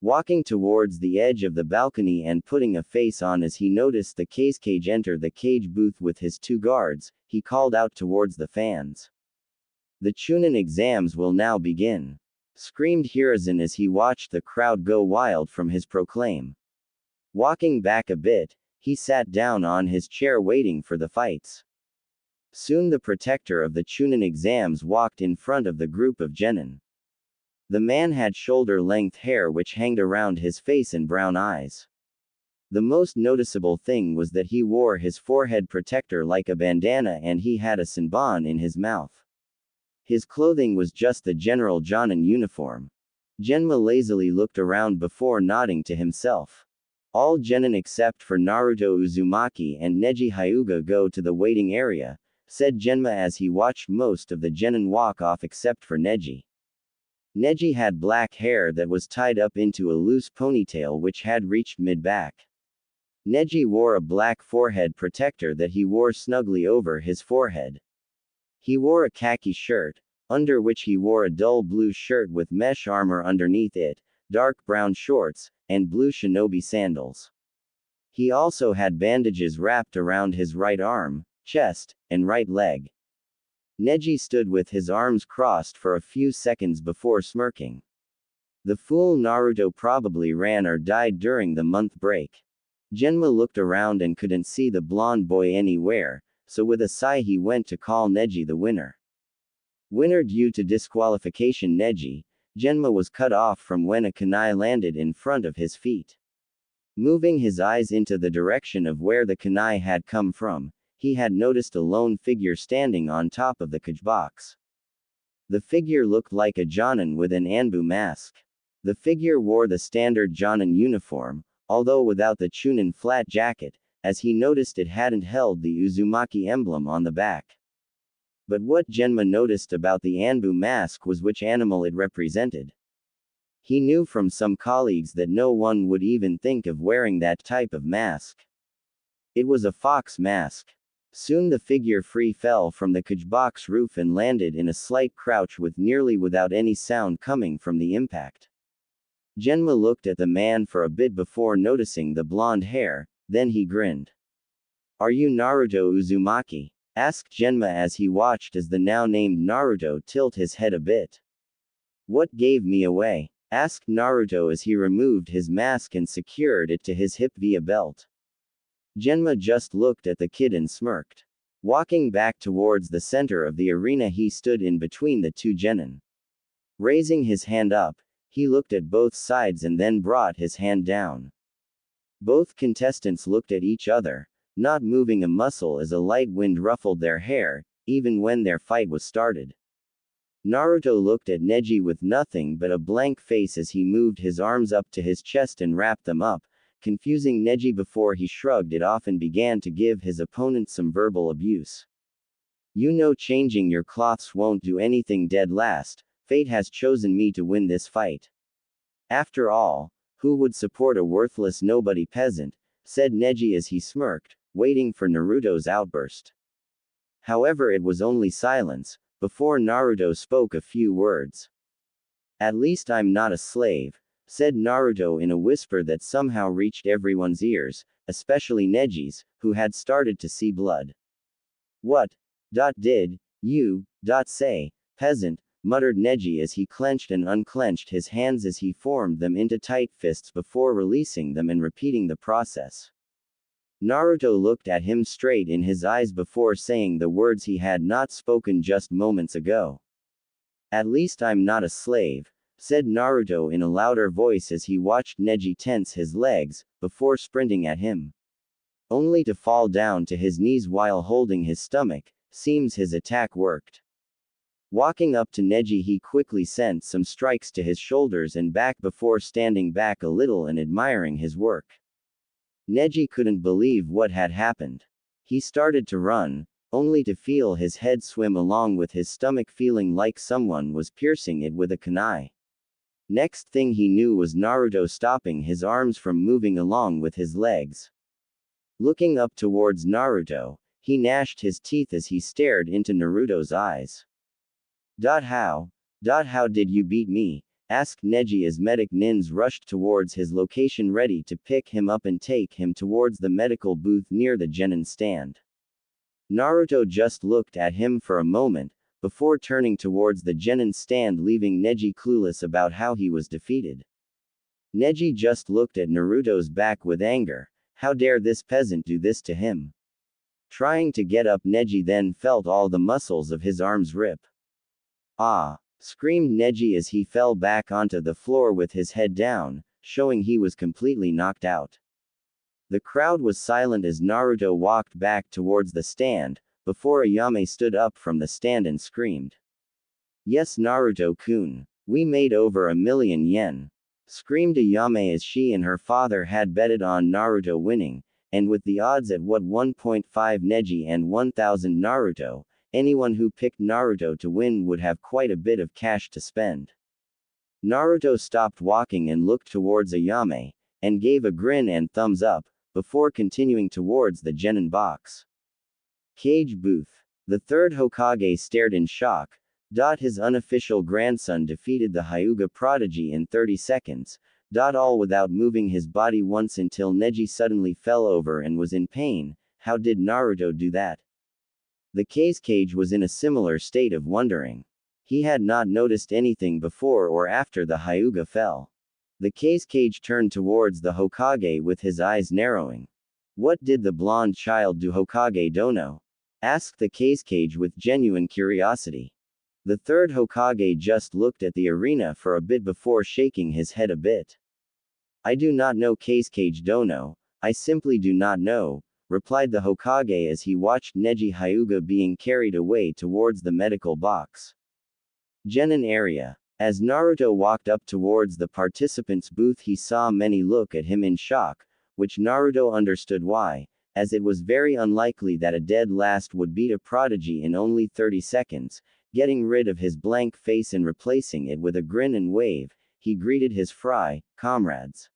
Walking towards the edge of the balcony and putting a face on as he noticed the cage enter the cage booth with his 2 guards, he called out towards the fans. The Chunin exams will now begin, screamed Hiruzen as he watched the crowd go wild from his proclaim. Walking back a bit, he sat down on his chair waiting for the fights. Soon the protector of the Chunin exams walked in front of the group of genin. The man had shoulder-length hair which hanged around his face and brown eyes. The most noticeable thing was that he wore his forehead protector like a bandana, and he had a senbon in his mouth. His clothing was just the general Jonin uniform. Genma lazily looked around before nodding to himself. All genin except for Naruto Uzumaki and Neji Hyuga go to the waiting area, said Genma as he watched most of the genin walk off except for Neji. Neji had black hair that was tied up into a loose ponytail which had reached mid-back. Neji wore a black forehead protector that he wore snugly over his forehead. He wore a khaki shirt, under which he wore a dull blue shirt with mesh armor underneath it, dark brown shorts, and blue shinobi sandals. He also had bandages wrapped around his right arm, chest, and right leg. Neji stood with his arms crossed for a few seconds before smirking. The fool Naruto probably ran or died during the month break. Genma looked around and couldn't see the blonde boy anywhere, so with a sigh he went to call Neji the winner. Winner due to disqualification. Neji, Genma was cut off from when a kunai landed in front of his feet. Moving his eyes into the direction of where the kunai had come from, he had noticed a lone figure standing on top of the box. The figure looked like a Jonin with an Anbu mask. The figure wore the standard Jonin uniform, although without the Chunin flat jacket, as he noticed it hadn't held the Uzumaki emblem on the back. But what Genma noticed about the Anbu mask was which animal it represented. He knew from some colleagues that no one would even think of wearing that type of mask. It was a fox mask. Soon the figure fell from the box roof and landed in a slight crouch with nearly without any sound coming from the impact. Genma looked at the man for a bit before noticing the blonde hair, then he grinned. "Are you Naruto Uzumaki?" asked Genma as he watched as the now named Naruto tilt his head a bit. "What gave me away?" asked Naruto as he removed his mask and secured it to his hip via belt. Genma just looked at the kid and smirked. Walking back towards the center of the arena, he stood in between the two genin. Raising his hand up, he looked at both sides and then brought his hand down. Both contestants looked at each other, not moving a muscle as a light wind ruffled their hair, even when their fight was started. Naruto looked at Neji with nothing but a blank face as he moved his arms up to his chest and wrapped them up, confusing Neji before he shrugged it off and began to give his opponent some verbal abuse. "You know changing your cloths won't do anything. Dead last, fate has chosen me to win this fight. After all, who would support a worthless nobody peasant?" said Neji as he smirked, waiting for Naruto's outburst. However, it was only silence, before Naruto spoke a few words. "At least I'm not a slave," said Naruto in a whisper that somehow reached everyone's ears, especially Neji's, who had started to see blood. "What? Did you say, peasant?" muttered Neji as he clenched and unclenched his hands as he formed them into tight fists before releasing them and repeating the process. Naruto looked at him straight in his eyes before saying the words he had not spoken just moments ago. "At least I'm not a slave," said Naruto in a louder voice as he watched Neji tense his legs, before sprinting at him. Only to fall down to his knees while holding his stomach. Seems his attack worked. Walking up to Neji, he quickly sent some strikes to his shoulders and back before standing back a little and admiring his work. Neji couldn't believe what had happened. He started to run, only to feel his head swim along with his stomach, feeling like someone was piercing it with a kunai. Next thing he knew was Naruto stopping his arms from moving along with his legs. Looking up towards Naruto, he gnashed his teeth as he stared into Naruto's eyes. How did you beat me?" asked Neji as medic nins rushed towards his location ready to pick him up and take him towards the medical booth near the genin stand. Naruto just looked at him for a moment, before turning towards the genin stand, leaving Neji clueless about how he was defeated. Neji just looked at Naruto's back with anger. How dare this peasant do this to him? Trying to get up, Neji then felt all the muscles of his arms rip. "Ah!" screamed Neji as he fell back onto the floor with his head down, showing he was completely knocked out. The crowd was silent as Naruto walked back towards the stand, before Ayame stood up from the stand and screamed. "Yes, Naruto-kun. We made over 1,000,000 yen. Screamed Ayame as she and her father had betted on Naruto winning, and with the odds at 1.5 Neji and 1,000 Naruto, anyone who picked Naruto to win would have quite a bit of cash to spend. Naruto stopped walking and looked towards Ayame, and gave a grin and thumbs up, before continuing towards the genin box. Cage booth. The third Hokage stared in shock. His unofficial grandson defeated the Hyuga prodigy in 30 seconds, all without moving his body once until Neji suddenly fell over and was in pain. How did Naruto do that? The cage was in a similar state of wondering. He had not noticed anything before or after the Hyuga fell. The cage turned towards the Hokage with his eyes narrowing. What did the blonde child do? Hokage dono? Asked the cage with genuine curiosity. The third Hokage just looked at the arena for a bit before shaking his head a bit. I do not know cage dono, I simply do not know, replied the Hokage as he watched Neji Hyuga being carried away towards the medical box. Genin area. As Naruto walked up towards the participants' booth, he saw many look at him in shock, which Naruto understood why, as it was very unlikely that a dead last would beat a prodigy in only 30 seconds. Getting rid of his blank face and replacing it with a grin and wave, he greeted his comrades.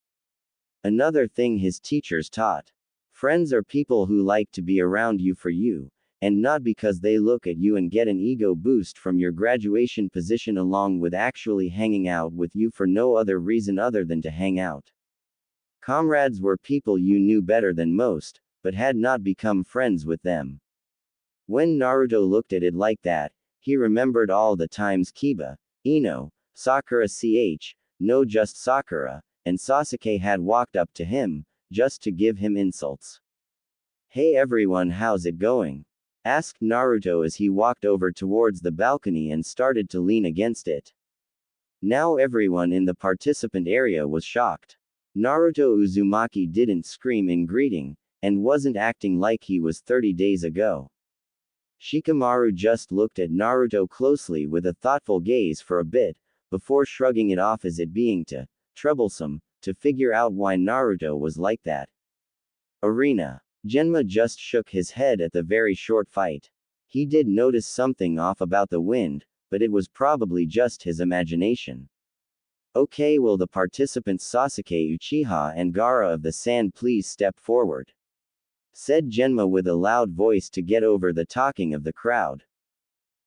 Another thing his teachers taught. Friends are people who like to be around you for you, and not because they look at you and get an ego boost from your graduation position along with actually hanging out with you for no other reason other than to hang out. Comrades were people you knew better than most, but had not become friends with them. When Naruto looked at it like that, he remembered all the times Kiba, Ino, Sakura no just Sakura, and Sasuke had walked up to him, just to give him insults. Hey everyone, how's it going? Asked Naruto as he walked over towards the balcony and started to lean against it. Now everyone in the participant area was shocked. Naruto Uzumaki didn't scream in greeting, and wasn't acting like he was 30 days ago. Shikamaru just looked at Naruto closely with a thoughtful gaze for a bit, before shrugging it off as it being troublesome, to figure out why Naruto was like that. Arena. Genma just shook his head at the very short fight. He did notice something off about the wind, but it was probably just his imagination. Okay, will the participants Sasuke Uchiha and Gaara of the Sand please step forward? Said Genma with a loud voice to get over the talking of the crowd.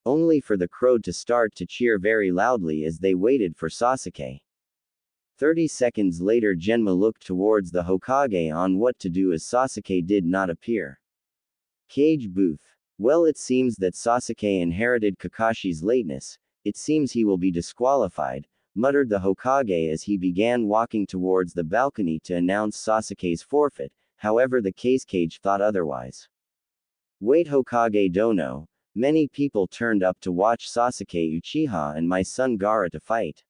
Only for the crowd to start to cheer very loudly as they waited for Sasuke. 30 seconds later, Genma looked towards the Hokage on what to do as Sasuke did not appear. Cage booth. Well, it seems that Sasuke inherited Kakashi's lateness, it seems he will be disqualified, muttered the Hokage as he began walking towards the balcony to announce Sasuke's forfeit, however the cage thought otherwise. Wait, Hokage dono, many people turned up to watch Sasuke Uchiha and my son Gaara to fight.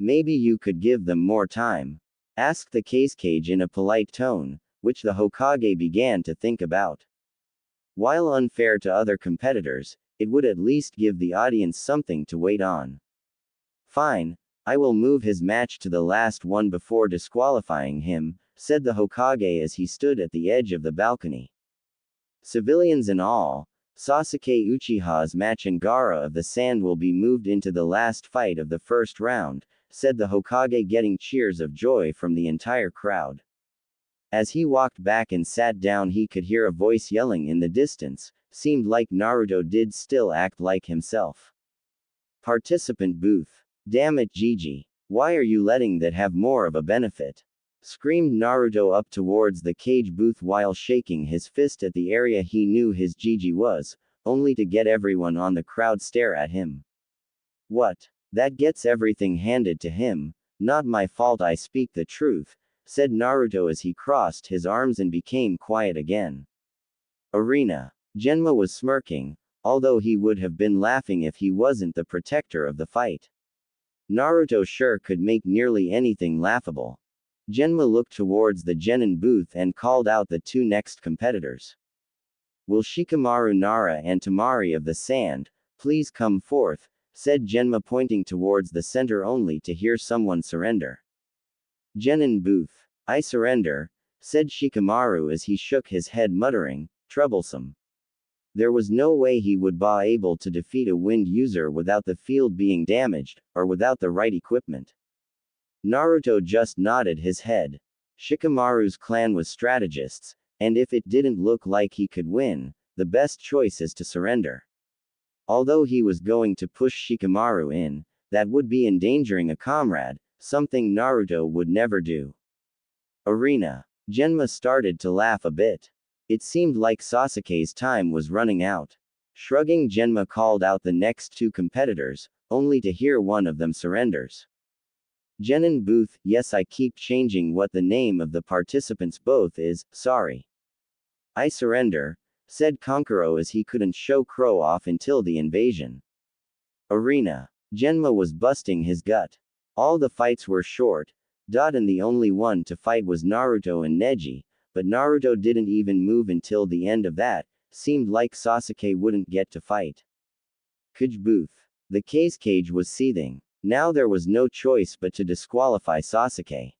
Maybe you could give them more time? Asked the cage in a polite tone, which the Hokage began to think about. While unfair to other competitors, it would at least give the audience something to wait on. Fine, I will move his match to the last one before disqualifying him, said the Hokage as he stood at the edge of the balcony. Civilians and all, Sasuke Uchiha's match and Gaara of the Sand will be moved into the last fight of the first round, said the Hokage, getting cheers of joy from the entire crowd. As he walked back and sat down, he could hear a voice yelling in the distance, seemed like Naruto did still act like himself. Participant booth. Damn it, Gigi. Why are you letting that have more of a benefit? Screamed Naruto up towards the cage booth while shaking his fist at the area he knew his Gigi was, only to get everyone on the crowd stare at him. What? That gets everything handed to him, not my fault, I speak the truth, said Naruto as he crossed his arms and became quiet again. Arena. Genma was smirking, although he would have been laughing if he wasn't the protector of the fight. Naruto sure could make nearly anything laughable. Genma looked towards the Genin booth and called out the two next competitors. Will Shikamaru Nara and Tamari of the Sand please come forth, said Genma pointing towards the center only to hear someone surrender. Genin booth. I surrender, said Shikamaru as he shook his head muttering, troublesome. There was no way he would be able to defeat a wind user without the field being damaged, or without the right equipment. Naruto just nodded his head. Shikamaru's clan was strategists, and if it didn't look like he could win, the best choice is to surrender. Although he was going to push Shikamaru in, that would be endangering a comrade, something Naruto would never do. Arena. Genma started to laugh a bit. It seemed like Sasuke's time was running out. Shrugging, Genma called out the next two competitors, only to hear one of them surrenders. Genin Booth, yes, I keep changing what the name of the participants both is, sorry. I surrender, said Konkuro as he couldn't show Crow off until the invasion. Arena. Genma was busting his gut. All the fights were short, and the only one to fight was Naruto and Neji, but Naruto didn't even move until the end of that, seemed like Sasuke wouldn't get to fight. Cage Booth. The cage was seething. Now there was no choice but to disqualify Sasuke.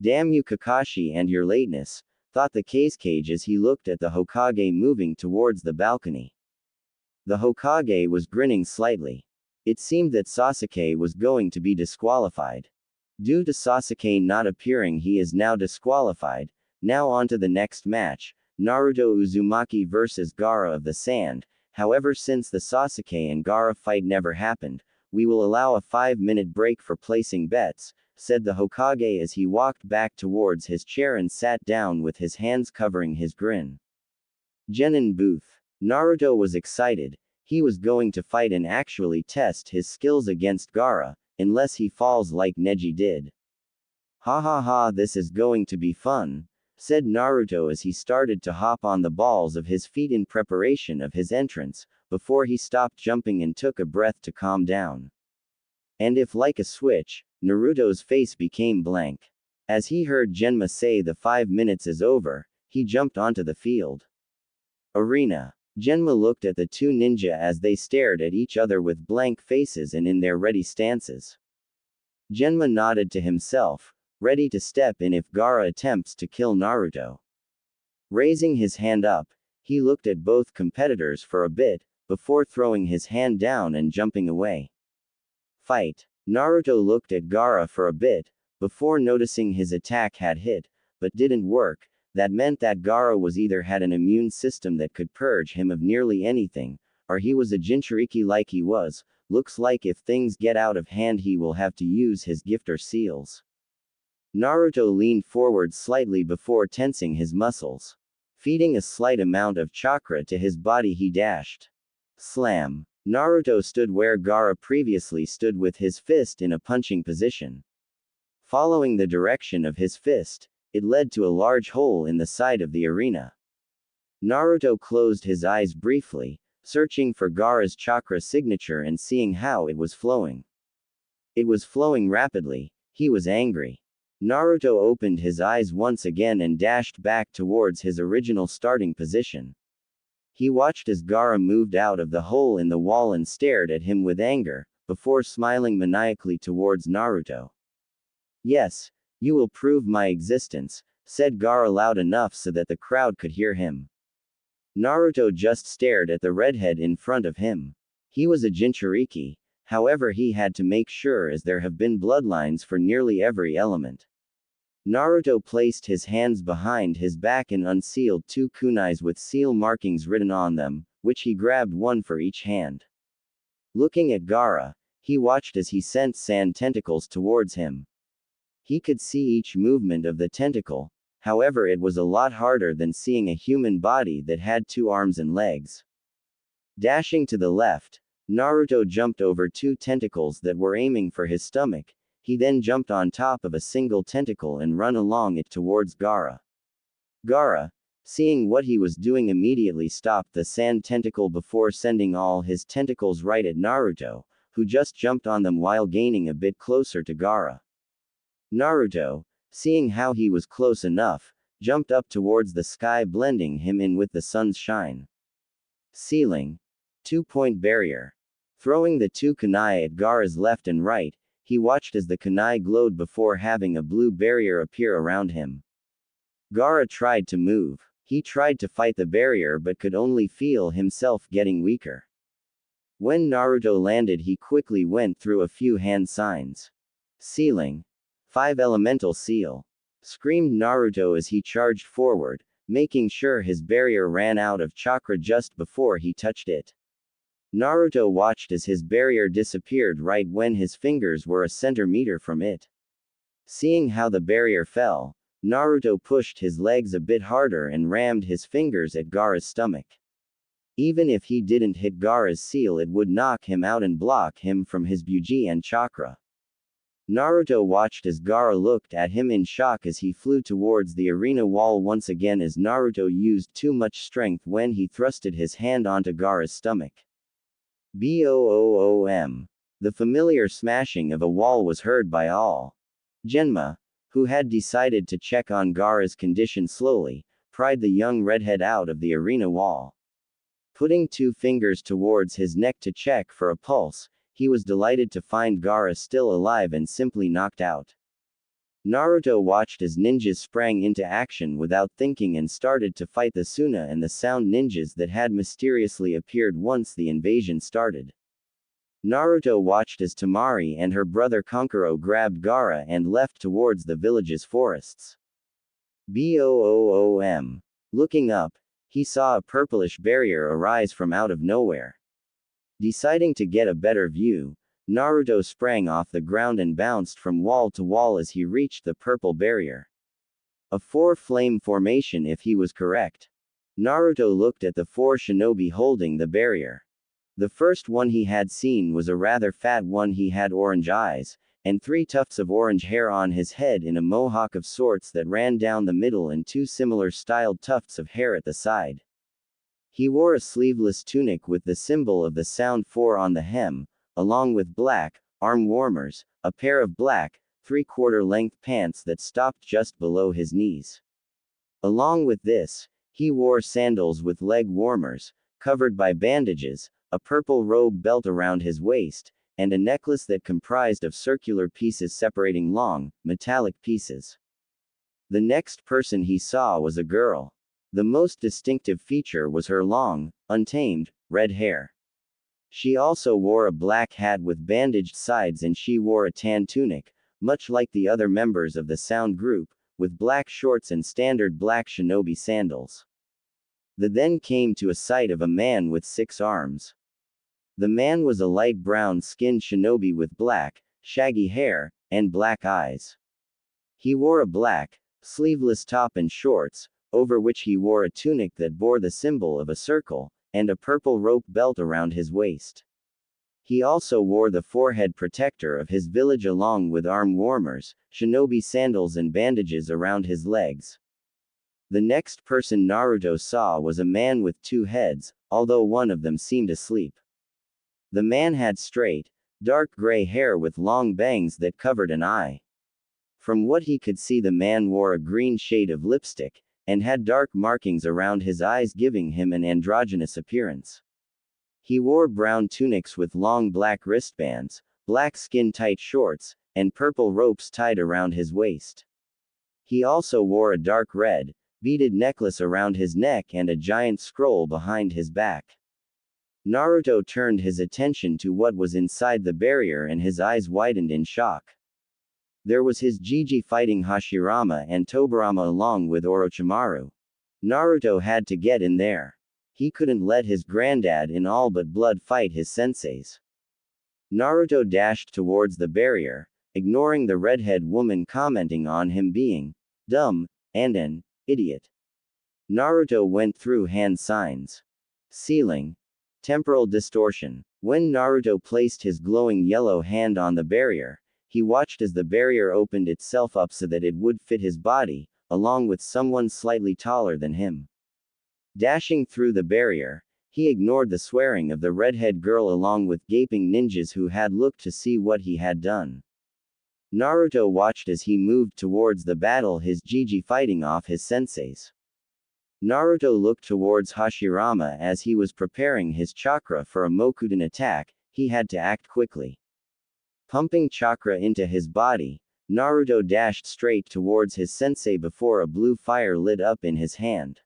Damn you Kakashi and your lateness, thought the cage as he looked at the Hokage moving towards the balcony. The Hokage was grinning slightly. It seemed that Sasuke was going to be disqualified. Due to Sasuke not appearing, he is now disqualified. Now on to the next match, Naruto Uzumaki vs Gaara of the Sand. However, since the Sasuke and Gaara fight never happened, we will allow a 5-minute break for placing bets, said the Hokage as he walked back towards his chair and sat down with his hands covering his grin. Genin Booth. Naruto was excited. He was going to fight and actually test his skills against Gaara, unless he falls like Neji did. Ha ha ha, this is going to be fun, said Naruto as he started to hop on the balls of his feet in preparation of his entrance, before he stopped jumping and took a breath to calm down. And if like a switch, Naruto's face became blank. As he heard Genma say the 5 minutes is over, he jumped onto the field. Arena. Genma looked at the two ninja as they stared at each other with blank faces and in their ready stances. Genma nodded to himself, ready to step in if Gaara attempts to kill Naruto. Raising his hand up, he looked at both competitors for a bit, before throwing his hand down and jumping away. Fight. Naruto looked at Gaara for a bit, before noticing his attack had hit, but didn't work. That meant that Gaara was either had an immune system that could purge him of nearly anything, or he was a Jinchuriki like he was. Looks like if things get out of hand he will have to use his gifter seals. Naruto leaned forward slightly before tensing his muscles. Feeding a slight amount of chakra to his body, he dashed. Slam. Naruto stood where Gaara previously stood with his fist in a punching position. Following the direction of his fist, it led to a large hole in the side of the arena. Naruto closed his eyes briefly, searching for Gaara's chakra signature and seeing how it was flowing. It was flowing rapidly. He was angry. Naruto opened his eyes once again and dashed back towards his original starting position. He watched as Gaara moved out of the hole in the wall and stared at him with anger, before smiling maniacally towards Naruto. Yes, you will prove my existence, said Gaara loud enough so that the crowd could hear him. Naruto just stared at the redhead in front of him. He was a Jinchuriki, however he had to make sure as there have been bloodlines for nearly every element. Naruto placed his hands behind his back and unsealed 2 kunais with seal markings written on them, which he grabbed one for each hand. Looking at Gaara, he watched as he sent sand tentacles towards him. He could see each movement of the tentacle, however it was a lot harder than seeing a human body that had 2 arms and legs. Dashing to the left, Naruto jumped over 2 tentacles that were aiming for his stomach. He then jumped on top of a single tentacle and ran along it towards Gaara. Gaara, seeing what he was doing, immediately stopped the sand tentacle before sending all his tentacles right at Naruto, who just jumped on them while gaining a bit closer to Gaara. Naruto, seeing how he was close enough, jumped up towards the sky, blending him in with the sun's shine. Ceiling. 2-point barrier. Throwing the 2 kunai at Gaara's left and right, he watched as the kunai glowed before having a blue barrier appear around him. Gaara tried to move. He tried to fight the barrier but could only feel himself getting weaker. When Naruto landed, he quickly went through a few hand signs. Ceiling. 5 elemental seal. Screamed Naruto as he charged forward, making sure his barrier ran out of chakra just before he touched it. Naruto watched as his barrier disappeared right when his fingers were a centimeter from it. Seeing how the barrier fell, Naruto pushed his legs a bit harder and rammed his fingers at Gaara's stomach. Even if he didn't hit Gaara's seal, it would knock him out and block him from his Buji and chakra. Naruto watched as Gaara looked at him in shock as he flew towards the arena wall once again, as Naruto used too much strength when he thrusted his hand onto Gaara's stomach. Boom! The familiar smashing of a wall was heard by all. Genma, who had decided to check on Gaara's condition slowly, pried the young redhead out of the arena wall. Putting 2 fingers towards his neck to check for a pulse, he was delighted to find Gaara still alive and simply knocked out. Naruto watched as ninjas sprang into action without thinking and started to fight the Suna and the sound ninjas that had mysteriously appeared once the invasion started. Naruto watched as Temari and her brother Kankuro grabbed Gaara and left towards the village's forests. Boom! Looking up, he saw a purplish barrier arise from out of nowhere. Deciding to get a better view, Naruto sprang off the ground and bounced from wall to wall as he reached the purple barrier. A 4-flame formation if he was correct. Naruto looked at the 4 shinobi holding the barrier. The first one he had seen was a rather fat one. He had orange eyes, and 3 tufts of orange hair on his head in a mohawk of sorts that ran down the middle and 2 similar styled tufts of hair at the side. He wore a sleeveless tunic with the symbol of the sound 4 on the hem, along with black arm warmers, a pair of black 3/4 length pants that stopped just below his knees. Along with this, he wore sandals with leg warmers, covered by bandages, a purple robe belt around his waist, and a necklace that comprised of circular pieces separating long, metallic pieces. The next person he saw was a girl. The most distinctive feature was her long, untamed, red hair. She also wore a black hat with bandaged sides, and she wore a tan tunic, much like the other members of the sound group, with black shorts and standard black shinobi sandals. The then came to a sight of a man with 6 arms. The man was a light brown-skinned shinobi with black, shaggy hair, and black eyes. He wore a black, sleeveless top and shorts, over which he wore a tunic that bore the symbol of a circle, and a purple rope belt around his waist. He also wore the forehead protector of his village along with arm warmers, shinobi sandals and bandages around his legs. The next person Naruto saw was a man with 2 heads, although one of them seemed asleep. The man had straight, dark gray hair with long bangs that covered an eye. From what he could see, the man wore a green shade of lipstick, and had dark markings around his eyes, giving him an androgynous appearance. He wore brown tunics with long black wristbands, black skin-tight shorts, and purple ropes tied around his waist. He also wore a dark red, beaded necklace around his neck and a giant scroll behind his back. Naruto turned his attention to what was inside the barrier and his eyes widened in shock. There was his Jiji fighting Hashirama and Tobirama along with Orochimaru. Naruto had to get in there. He couldn't let his granddad in all but blood fight his senseis. Naruto dashed towards the barrier, ignoring the redhead woman commenting on him being dumb and an idiot. Naruto went through hand signs. Ceiling. Temporal distortion. When Naruto placed his glowing yellow hand on the barrier, he watched as the barrier opened itself up so that it would fit his body, along with someone slightly taller than him. Dashing through the barrier, he ignored the swearing of the redhead girl along with gaping ninjas who had looked to see what he had done. Naruto watched as he moved towards the battle, his Jiji fighting off his senseis. Naruto looked towards Hashirama as he was preparing his chakra for a Mokuden attack. He had to act quickly. Pumping chakra into his body, Naruto dashed straight towards his sensei before a blue fire lit up in his hand.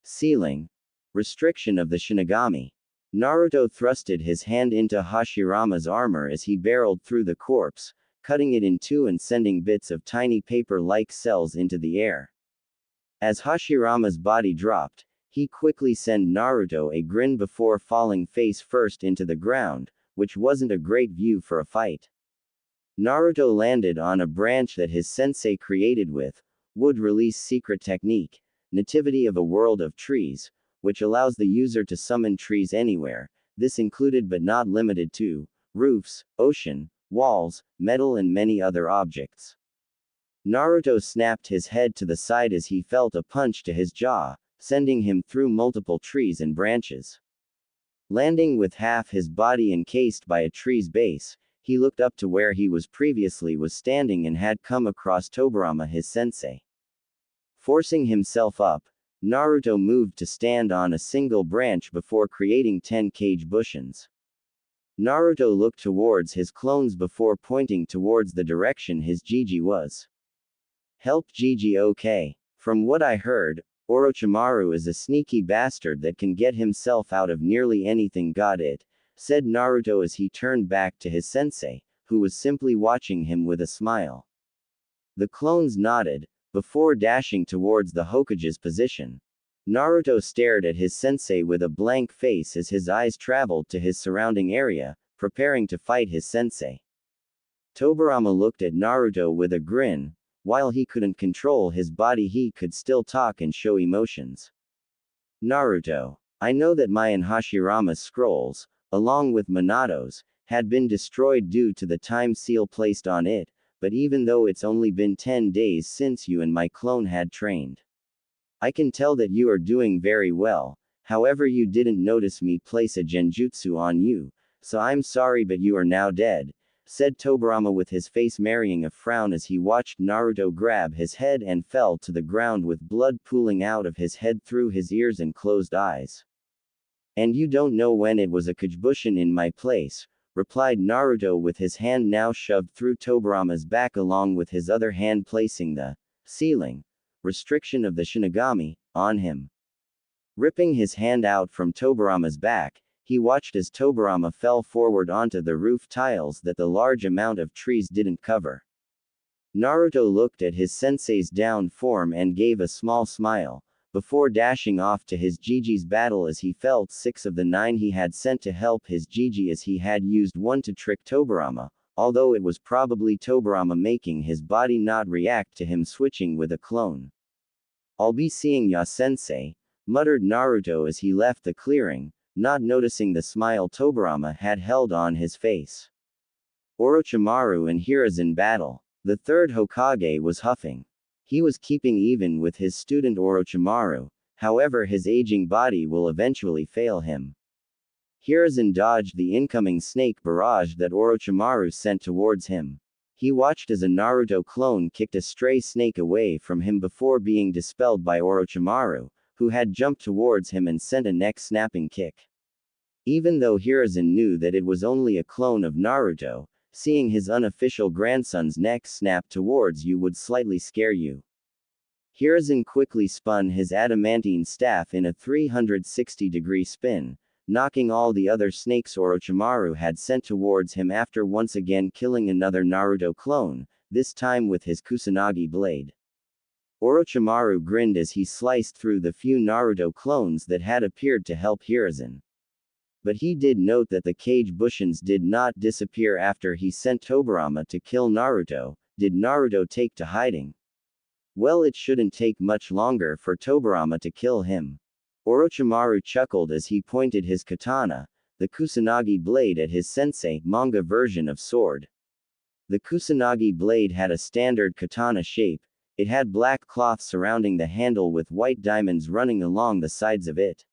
Ceiling. Restriction of the Shinigami. Naruto thrusted his hand into Hashirama's armor as he barreled through the corpse, cutting it in 2 and sending bits of tiny paper-like cells into the air. As Hashirama's body dropped, he quickly sent Naruto a grin before falling face first into the ground, which wasn't a great view for a fight. Naruto landed on a branch that his sensei created with wood release secret technique, nativity of a world of trees, which allows the user to summon trees anywhere. This included but not limited to roofs, ocean, walls, metal and many other objects. Naruto snapped his head to the side as he felt a punch to his jaw, sending him through multiple trees and branches. Landing with half his body encased by a tree's base, he looked up to where he was standing and had come across Tobirama, his sensei. Forcing himself up, Naruto moved to stand on a single branch before creating 10 cage bushes. Naruto looked towards his clones before pointing towards the direction his Gigi was. Help Gigi, okay. From what I heard, Orochimaru is a sneaky bastard that can get himself out of nearly anything, got it? Said Naruto as he turned back to his sensei, who was simply watching him with a smile. The clones nodded, before dashing towards the Hokage's position. Naruto stared at his sensei with a blank face as his eyes traveled to his surrounding area, preparing to fight his sensei. Tobirama looked at Naruto with a grin. While he couldn't control his body, he could still talk and show emotions. Naruto, I know that my and Hashirama's scrolls, along with Minato's, had been destroyed due to the time seal placed on it, but even though it's only been 10 days since you and my clone had trained, I can tell that you are doing very well. However, you didn't notice me place a genjutsu on you, so I'm sorry, but you are now dead, said Tobirama with his face marrying a frown as he watched Naruto grab his head and fell to the ground with blood pooling out of his head through his ears and closed eyes. And you don't know when it was a Kajibushin in my place, replied Naruto with his hand now shoved through Tobirama's back along with his other hand placing the ceiling restriction of the Shinigami on him. Ripping his hand out from Tobirama's back, he watched as Tobirama fell forward onto the roof tiles that the large amount of trees didn't cover. Naruto looked at his sensei's down form and gave a small smile, before dashing off to his Gigi's battle as he felt 6 of the 9 he had sent to help his Gigi as he had used one to trick Tobirama, although it was probably Tobirama making his body not react to him switching with a clone. I'll be seeing ya, sensei, muttered Naruto as he left the clearing, not noticing the smile Tobirama had held on his face. Orochimaru and Hiruzen battle. The third Hokage was huffing. He was keeping even with his student Orochimaru, however his aging body will eventually fail him. Hiruzen dodged the incoming snake barrage that Orochimaru sent towards him. He watched as a Naruto clone kicked a stray snake away from him before being dispelled by Orochimaru, who had jumped towards him and sent a neck-snapping kick. Even though Hiruzen knew that it was only a clone of Naruto, seeing his unofficial grandson's neck snap towards you would slightly scare you. Hiruzen quickly spun his adamantine staff in a 360-degree spin, knocking all the other snakes Orochimaru had sent towards him after once again killing another Naruto clone, this time with his Kusanagi blade. Orochimaru grinned as he sliced through the few Naruto clones that had appeared to help Hiruzen. But he did note that the cage bushins did not disappear after he sent Tobirama to kill Naruto. Did Naruto take to hiding? Well, it shouldn't take much longer for Tobirama to kill him. Orochimaru chuckled as he pointed his katana, the Kusanagi blade, at his sensei, manga version of sword. The Kusanagi blade had a standard katana shape. It had black cloth surrounding the handle with white diamonds running along the sides of it.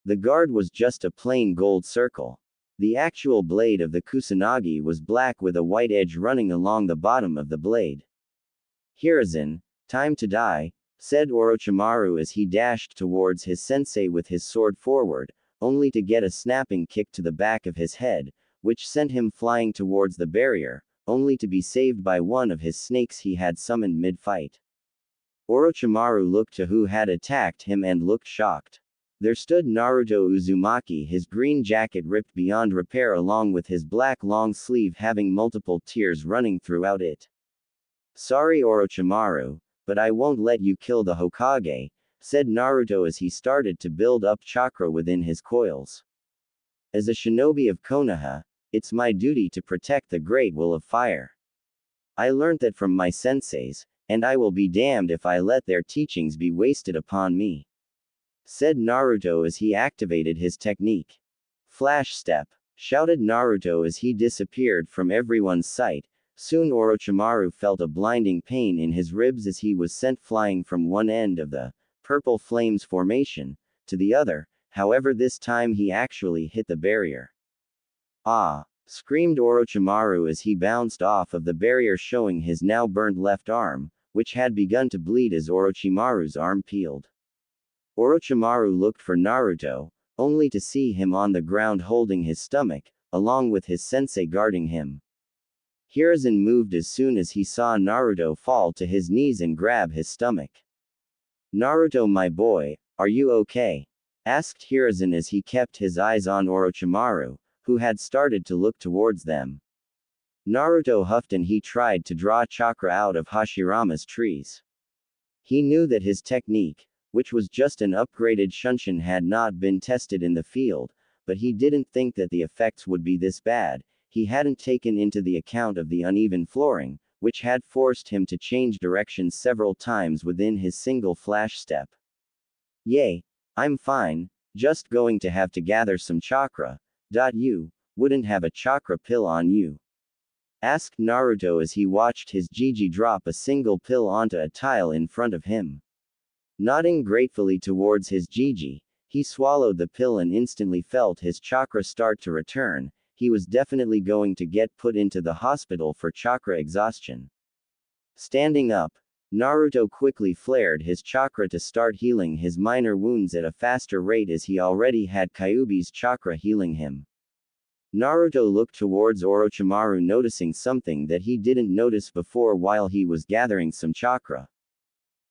The guard was just a plain gold circle. The actual blade of the Kusanagi was black with a white edge running along the bottom of the blade. Hiruzen, time to die, said Orochimaru as he dashed towards his sensei with his sword forward, only to get a snapping kick to the back of his head, which sent him flying towards the barrier, only to be saved by one of his snakes he had summoned mid-fight. Orochimaru looked to who had attacked him and looked shocked. There stood Naruto Uzumaki, his green jacket ripped beyond repair along with his black long sleeve having multiple tears running throughout it. Sorry Orochimaru, but I won't let you kill the Hokage, said Naruto as he started to build up chakra within his coils. As a shinobi of Konoha, it's my duty to protect the Great Will of Fire. I learned that from my senseis, and I will be damned if I let their teachings be wasted upon me. said Naruto as he activated his technique. Flash step, shouted Naruto as he disappeared from everyone's sight. Soon Orochimaru felt a blinding pain in his ribs as he was sent flying from one end of the purple flames formation to the other. However, this time he actually hit the barrier. Ah! Screamed Orochimaru as he bounced off of the barrier, showing his now burnt left arm, which had begun to bleed as Orochimaru's arm peeled. Orochimaru looked for Naruto, only to see him on the ground holding his stomach, along with his sensei guarding him. Hiruzen moved as soon as he saw Naruto fall to his knees and grab his stomach. Naruto, my boy, are you okay? Asked Hiruzen as he kept his eyes on Orochimaru, who had started to look towards them. Naruto huffed and he tried to draw chakra out of Hashirama's trees. He knew that his technique, which was just an upgraded Shunshin, had not been tested in the field, but he didn't think that the effects would be this bad. He hadn't taken into the account of the uneven flooring, which had forced him to change directions several times within his single flash step. Yay, I'm fine, just going to have to gather some chakra. You wouldn't have a chakra pill on you? Asked Naruto as he watched his Jiji drop a single pill onto a tile in front of him. Nodding gratefully towards his Jiji, he swallowed the pill and instantly felt his chakra start to return. He was definitely going to get put into the hospital for chakra exhaustion. Standing up, Naruto quickly flared his chakra to start healing his minor wounds at a faster rate as he already had Kyuubi's chakra healing him. Naruto looked towards Orochimaru, noticing something that he didn't notice before while he was gathering some chakra.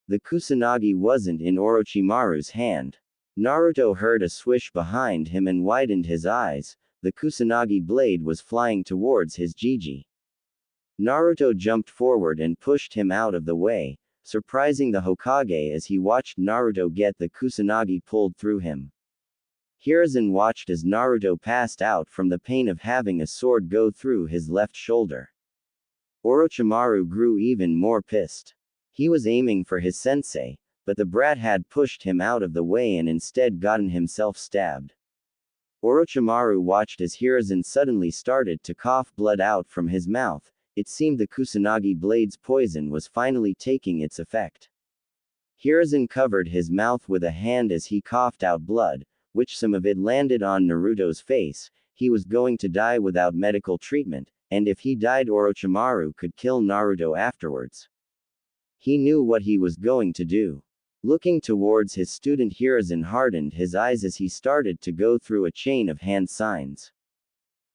The Kusanagi wasn't in Orochimaru's hand. Naruto heard a swish behind him and widened his eyes. The Kusanagi blade was flying towards his Jiji. Naruto jumped forward and pushed him out of the way, surprising the Hokage as he watched Naruto get the Kusanagi pulled through him. Hiruzen watched as Naruto passed out from the pain of having a sword go through his left shoulder. Orochimaru grew even more pissed. He was aiming for his sensei, but the brat had pushed him out of the way and instead gotten himself stabbed. Orochimaru watched as Hiruzen suddenly started to cough blood out from his mouth. It seemed the Kusanagi blade's poison was finally taking its effect. Hiruzen covered his mouth with a hand as he coughed out blood, which some of it landed on Naruto's face. He was going to die without medical treatment, and if he died, Orochimaru could kill Naruto afterwards. He knew what he was going to do. Looking towards his student, Hiruzen hardened his eyes as he started to go through a chain of hand signs.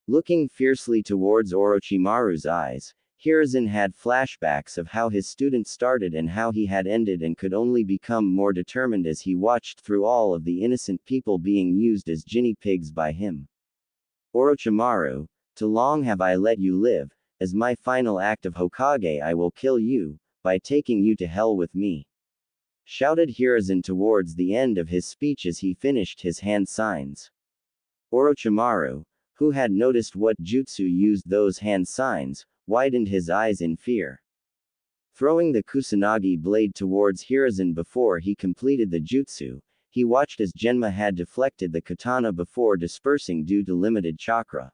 Looking fiercely towards Orochimaru's eyes, Hiruzen had flashbacks of how his student started and how he had ended, and could only become more determined as he watched through all of the innocent people being used as guinea pigs by him. Orochimaru, too long have I let you live. As my final act of Hokage, I will kill you, by taking you to hell with me. Shouted Hiruzen towards the end of his speech as he finished his hand signs. Orochimaru, who had noticed what jutsu used those hand signs, widened his eyes in fear. Throwing the Kusanagi blade towards Hiruzen before he completed the jutsu, he watched as Genma had deflected the katana before dispersing due to limited chakra.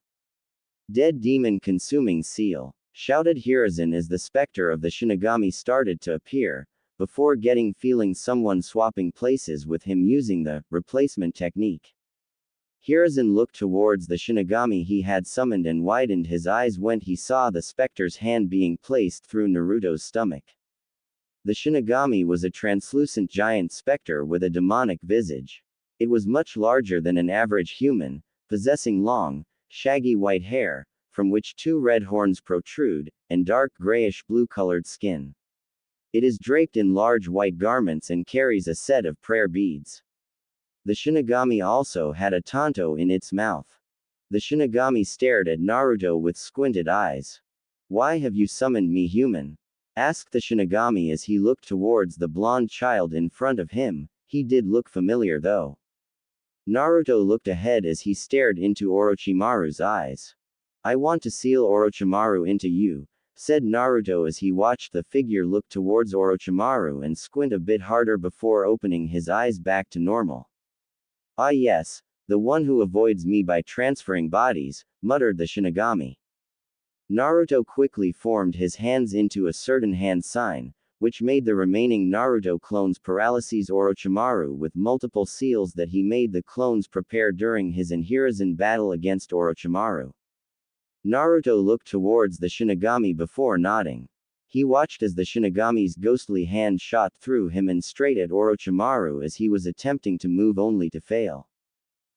Dead demon consuming seal, shouted Hiruzen as the specter of the Shinigami started to appear, before getting feeling someone swapping places with him using the replacement technique. Hiruzen looked towards the Shinigami he had summoned and widened his eyes when he saw the specter's hand being placed through Naruto's stomach. The Shinigami was a translucent giant specter with a demonic visage. It was much larger than an average human, possessing long, shaggy white hair, from which two red horns protrude, and dark grayish-blue colored skin. It is draped in large white garments and carries a set of prayer beads. The Shinigami also had a tanto in its mouth. The Shinigami stared at Naruto with squinted eyes. Why have you summoned me, human? Asked the Shinigami as he looked towards the blonde child in front of him. He did look familiar though. Naruto looked ahead as he stared into Orochimaru's eyes. I want to seal Orochimaru into you, said Naruto as he watched the figure look towards Orochimaru and squint a bit harder before opening his eyes back to normal. Ah yes, the one who avoids me by transferring bodies, muttered the Shinigami. Naruto quickly formed his hands into a certain hand sign, which made the remaining Naruto clones paralyses Orochimaru with multiple seals that he made the clones prepare during his and Hiruzen battle against Orochimaru. Naruto looked towards the Shinigami before nodding. He watched as the Shinigami's ghostly hand shot through him and straight at Orochimaru as he was attempting to move only to fail.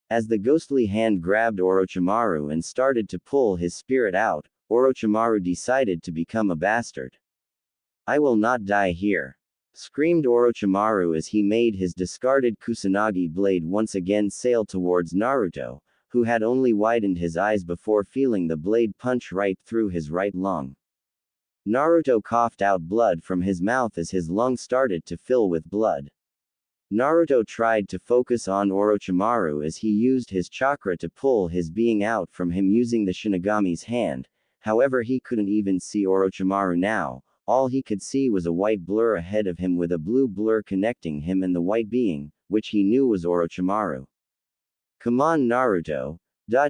As the ghostly hand grabbed Orochimaru and started to pull his spirit out, Orochimaru decided to become a bastard. I will not die here, screamed Orochimaru as he made his discarded Kusanagi blade once again sail towards Naruto, who had only widened his eyes before feeling the blade punch right through his right lung. Naruto coughed out blood from his mouth as his lung started to fill with blood. Naruto tried to focus on Orochimaru as he used his chakra to pull his being out from him using the Shinigami's hand. However, he couldn't even see Orochimaru now. All he could see was a white blur ahead of him with a blue blur connecting him and the white being, which he knew was Orochimaru. Come on Naruto.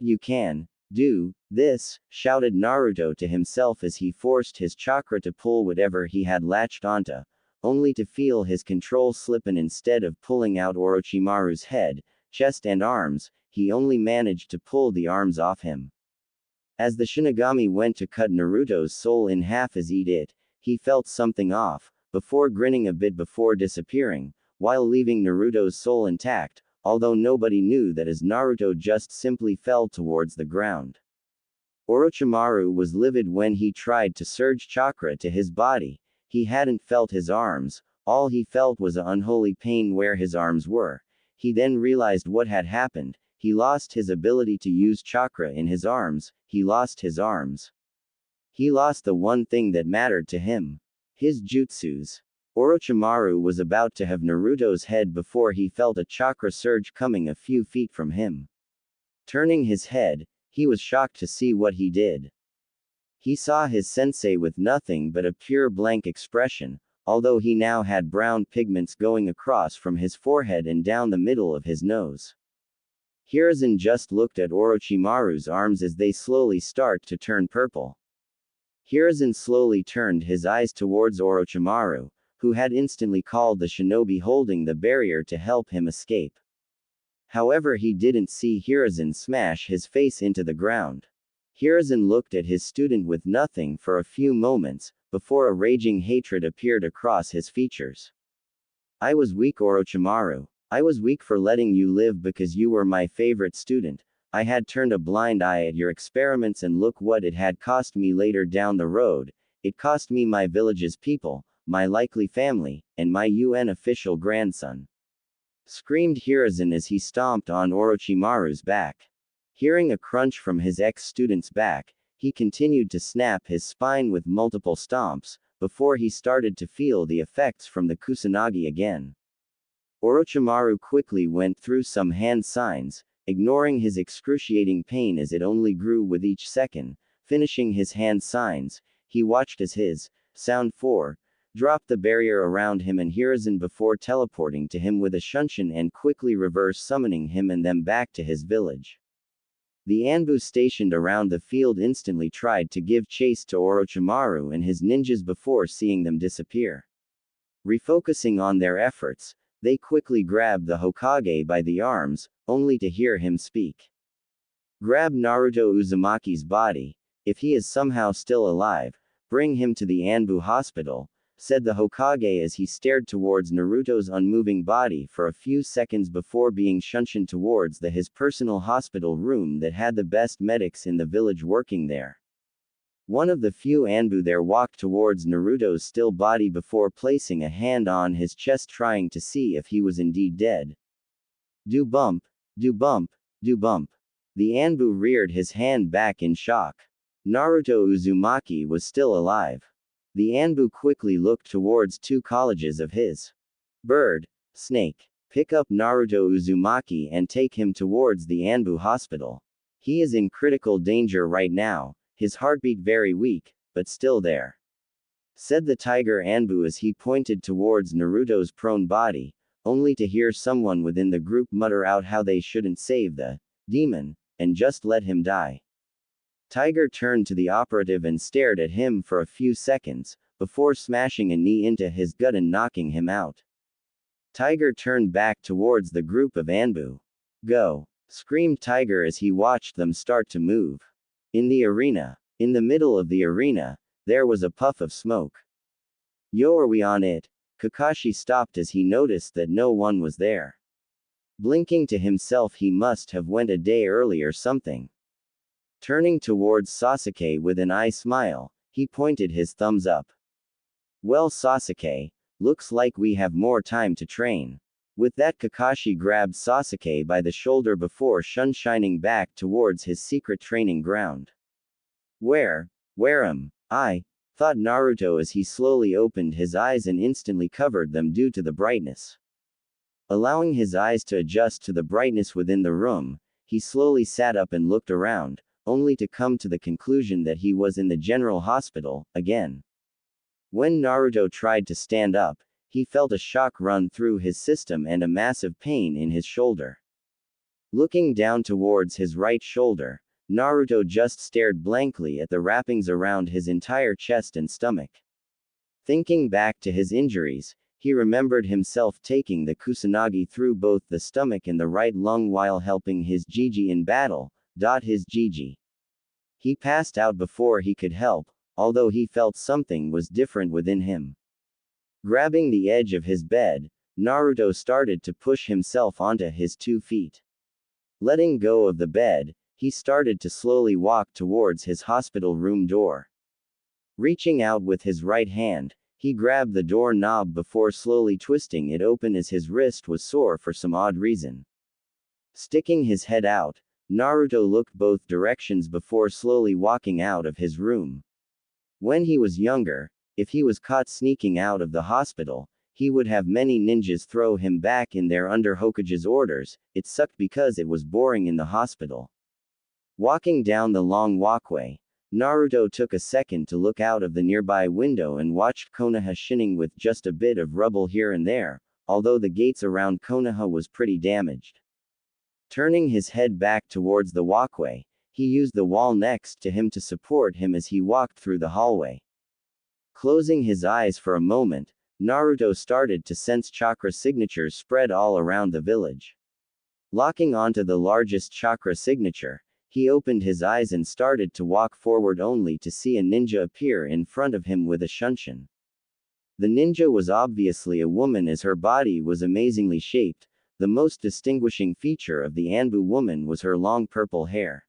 You can do this, shouted Naruto to himself as he forced his chakra to pull whatever he had latched onto, only to feel his control slip and instead of pulling out Orochimaru's head, chest and arms, he only managed to pull the arms off him. As the Shinigami went to cut Naruto's soul in half as eat it, he felt something off, before grinning a bit before disappearing, while leaving Naruto's soul intact, although nobody knew that as Naruto just simply fell towards the ground. Orochimaru was livid when he tried to surge chakra to his body. He hadn't felt his arms, all he felt was an unholy pain where his arms were. He then realized what had happened. He lost his ability to use chakra in his arms, he lost his arms. He lost the one thing that mattered to him. His jutsus. Orochimaru was about to have Naruto's head before he felt a chakra surge coming a few feet from him. Turning his head, he was shocked to see what he did. He saw his sensei with nothing but a pure blank expression, although he now had brown pigments going across from his forehead and down the middle of his nose. Hiruzen just looked at Orochimaru's arms as they slowly start to turn purple. Hiruzen slowly turned his eyes towards Orochimaru, who had instantly called the shinobi holding the barrier to help him escape. However, he didn't see Hiruzen smash his face into the ground. Hiruzen looked at his student with nothing for a few moments, before a raging hatred appeared across his features. I was weak, Orochimaru. I was weak for letting you live because you were my favorite student. I had turned a blind eye at your experiments and look what it had cost me later down the road. It cost me my village's people, my likely family, and my UN official grandson. Screamed Hiruzen as he stomped on Orochimaru's back. Hearing a crunch from his ex-student's back, he continued to snap his spine with multiple stomps, before he started to feel the effects from the Kusanagi again. Orochimaru quickly went through some hand signs, ignoring his excruciating pain as it only grew with each second. Finishing his hand signs, he watched as his Sound 4 dropped the barrier around him and Hiruzen before teleporting to him with a shunshin and quickly reverse summoning him and them back to his village. The Anbu stationed around the field instantly tried to give chase to Orochimaru and his ninjas before seeing them disappear. Refocusing on their efforts, they quickly grabbed the Hokage by the arms, only to hear him speak. Grab Naruto Uzumaki's body. If he is somehow still alive, bring him to the Anbu hospital, said the Hokage as he stared towards Naruto's unmoving body for a few seconds before being shunshined towards his personal hospital room that had the best medics in the village working there. One of the few Anbu there walked towards Naruto's still body before placing a hand on his chest trying to see if he was indeed dead. Do bump, do bump, do bump. The Anbu reared his hand back in shock. Naruto Uzumaki was still alive. The Anbu quickly looked towards two colleges of his. Bird, snake. Pick up Naruto Uzumaki and take him towards the Anbu hospital. He is in critical danger right now. His heartbeat very weak, but still there. Said the tiger Anbu as he pointed towards Naruto's prone body, only to hear someone within the group mutter out how they shouldn't save the demon, and just let him die. Tiger turned to the operative and stared at him for a few seconds, before smashing a knee into his gut and knocking him out. Tiger turned back towards the group of Anbu. "Go!" screamed Tiger as he watched them start to move. In the arena. In the middle of the arena, there was a puff of smoke. "Yo, are we on it?" Kakashi stopped as he noticed that no one was there. Blinking to himself, he must have went a day early or something. Turning towards Sasuke with an eye smile, he pointed his thumbs up. "Well, Sasuke, looks like we have more time to train." With that, Kakashi grabbed Sasuke by the shoulder before shining back towards his secret training ground. Where am I?" thought Naruto as he slowly opened his eyes and instantly covered them due to the brightness. Allowing his eyes to adjust to the brightness within the room, he slowly sat up and looked around, only to come to the conclusion that he was in the general hospital, again. When Naruto tried to stand up, he felt a shock run through his system and a massive pain in his shoulder. Looking down towards his right shoulder, Naruto just stared blankly at the wrappings around his entire chest and stomach. Thinking back to his injuries, he remembered himself taking the Kusanagi through both the stomach and the right lung while helping his Gigi in battle. His Gigi. He passed out before he could help, although he felt something was different within him. Grabbing the edge of his bed, Naruto started to push himself onto his 2 feet. Letting go of the bed, he started to slowly walk towards his hospital room door. Reaching out with his right hand, he grabbed the door knob before slowly twisting it open as his wrist was sore for some odd reason. Sticking his head out, Naruto looked both directions before slowly walking out of his room. When he was younger, if he was caught sneaking out of the hospital, he would have many ninjas throw him back in there under Hokage's orders. It sucked because it was boring in the hospital. Walking down the long walkway, Naruto took a second to look out of the nearby window and watched Konoha shining with just a bit of rubble here and there, although the gates around Konoha was pretty damaged. Turning his head back towards the walkway, he used the wall next to him to support him as he walked through the hallway. Closing his eyes for a moment, Naruto started to sense chakra signatures spread all around the village. Locking onto the largest chakra signature, he opened his eyes and started to walk forward only to see a ninja appear in front of him with a shunshin. The ninja was obviously a woman as her body was amazingly shaped. The most distinguishing feature of the Anbu woman was her long purple hair.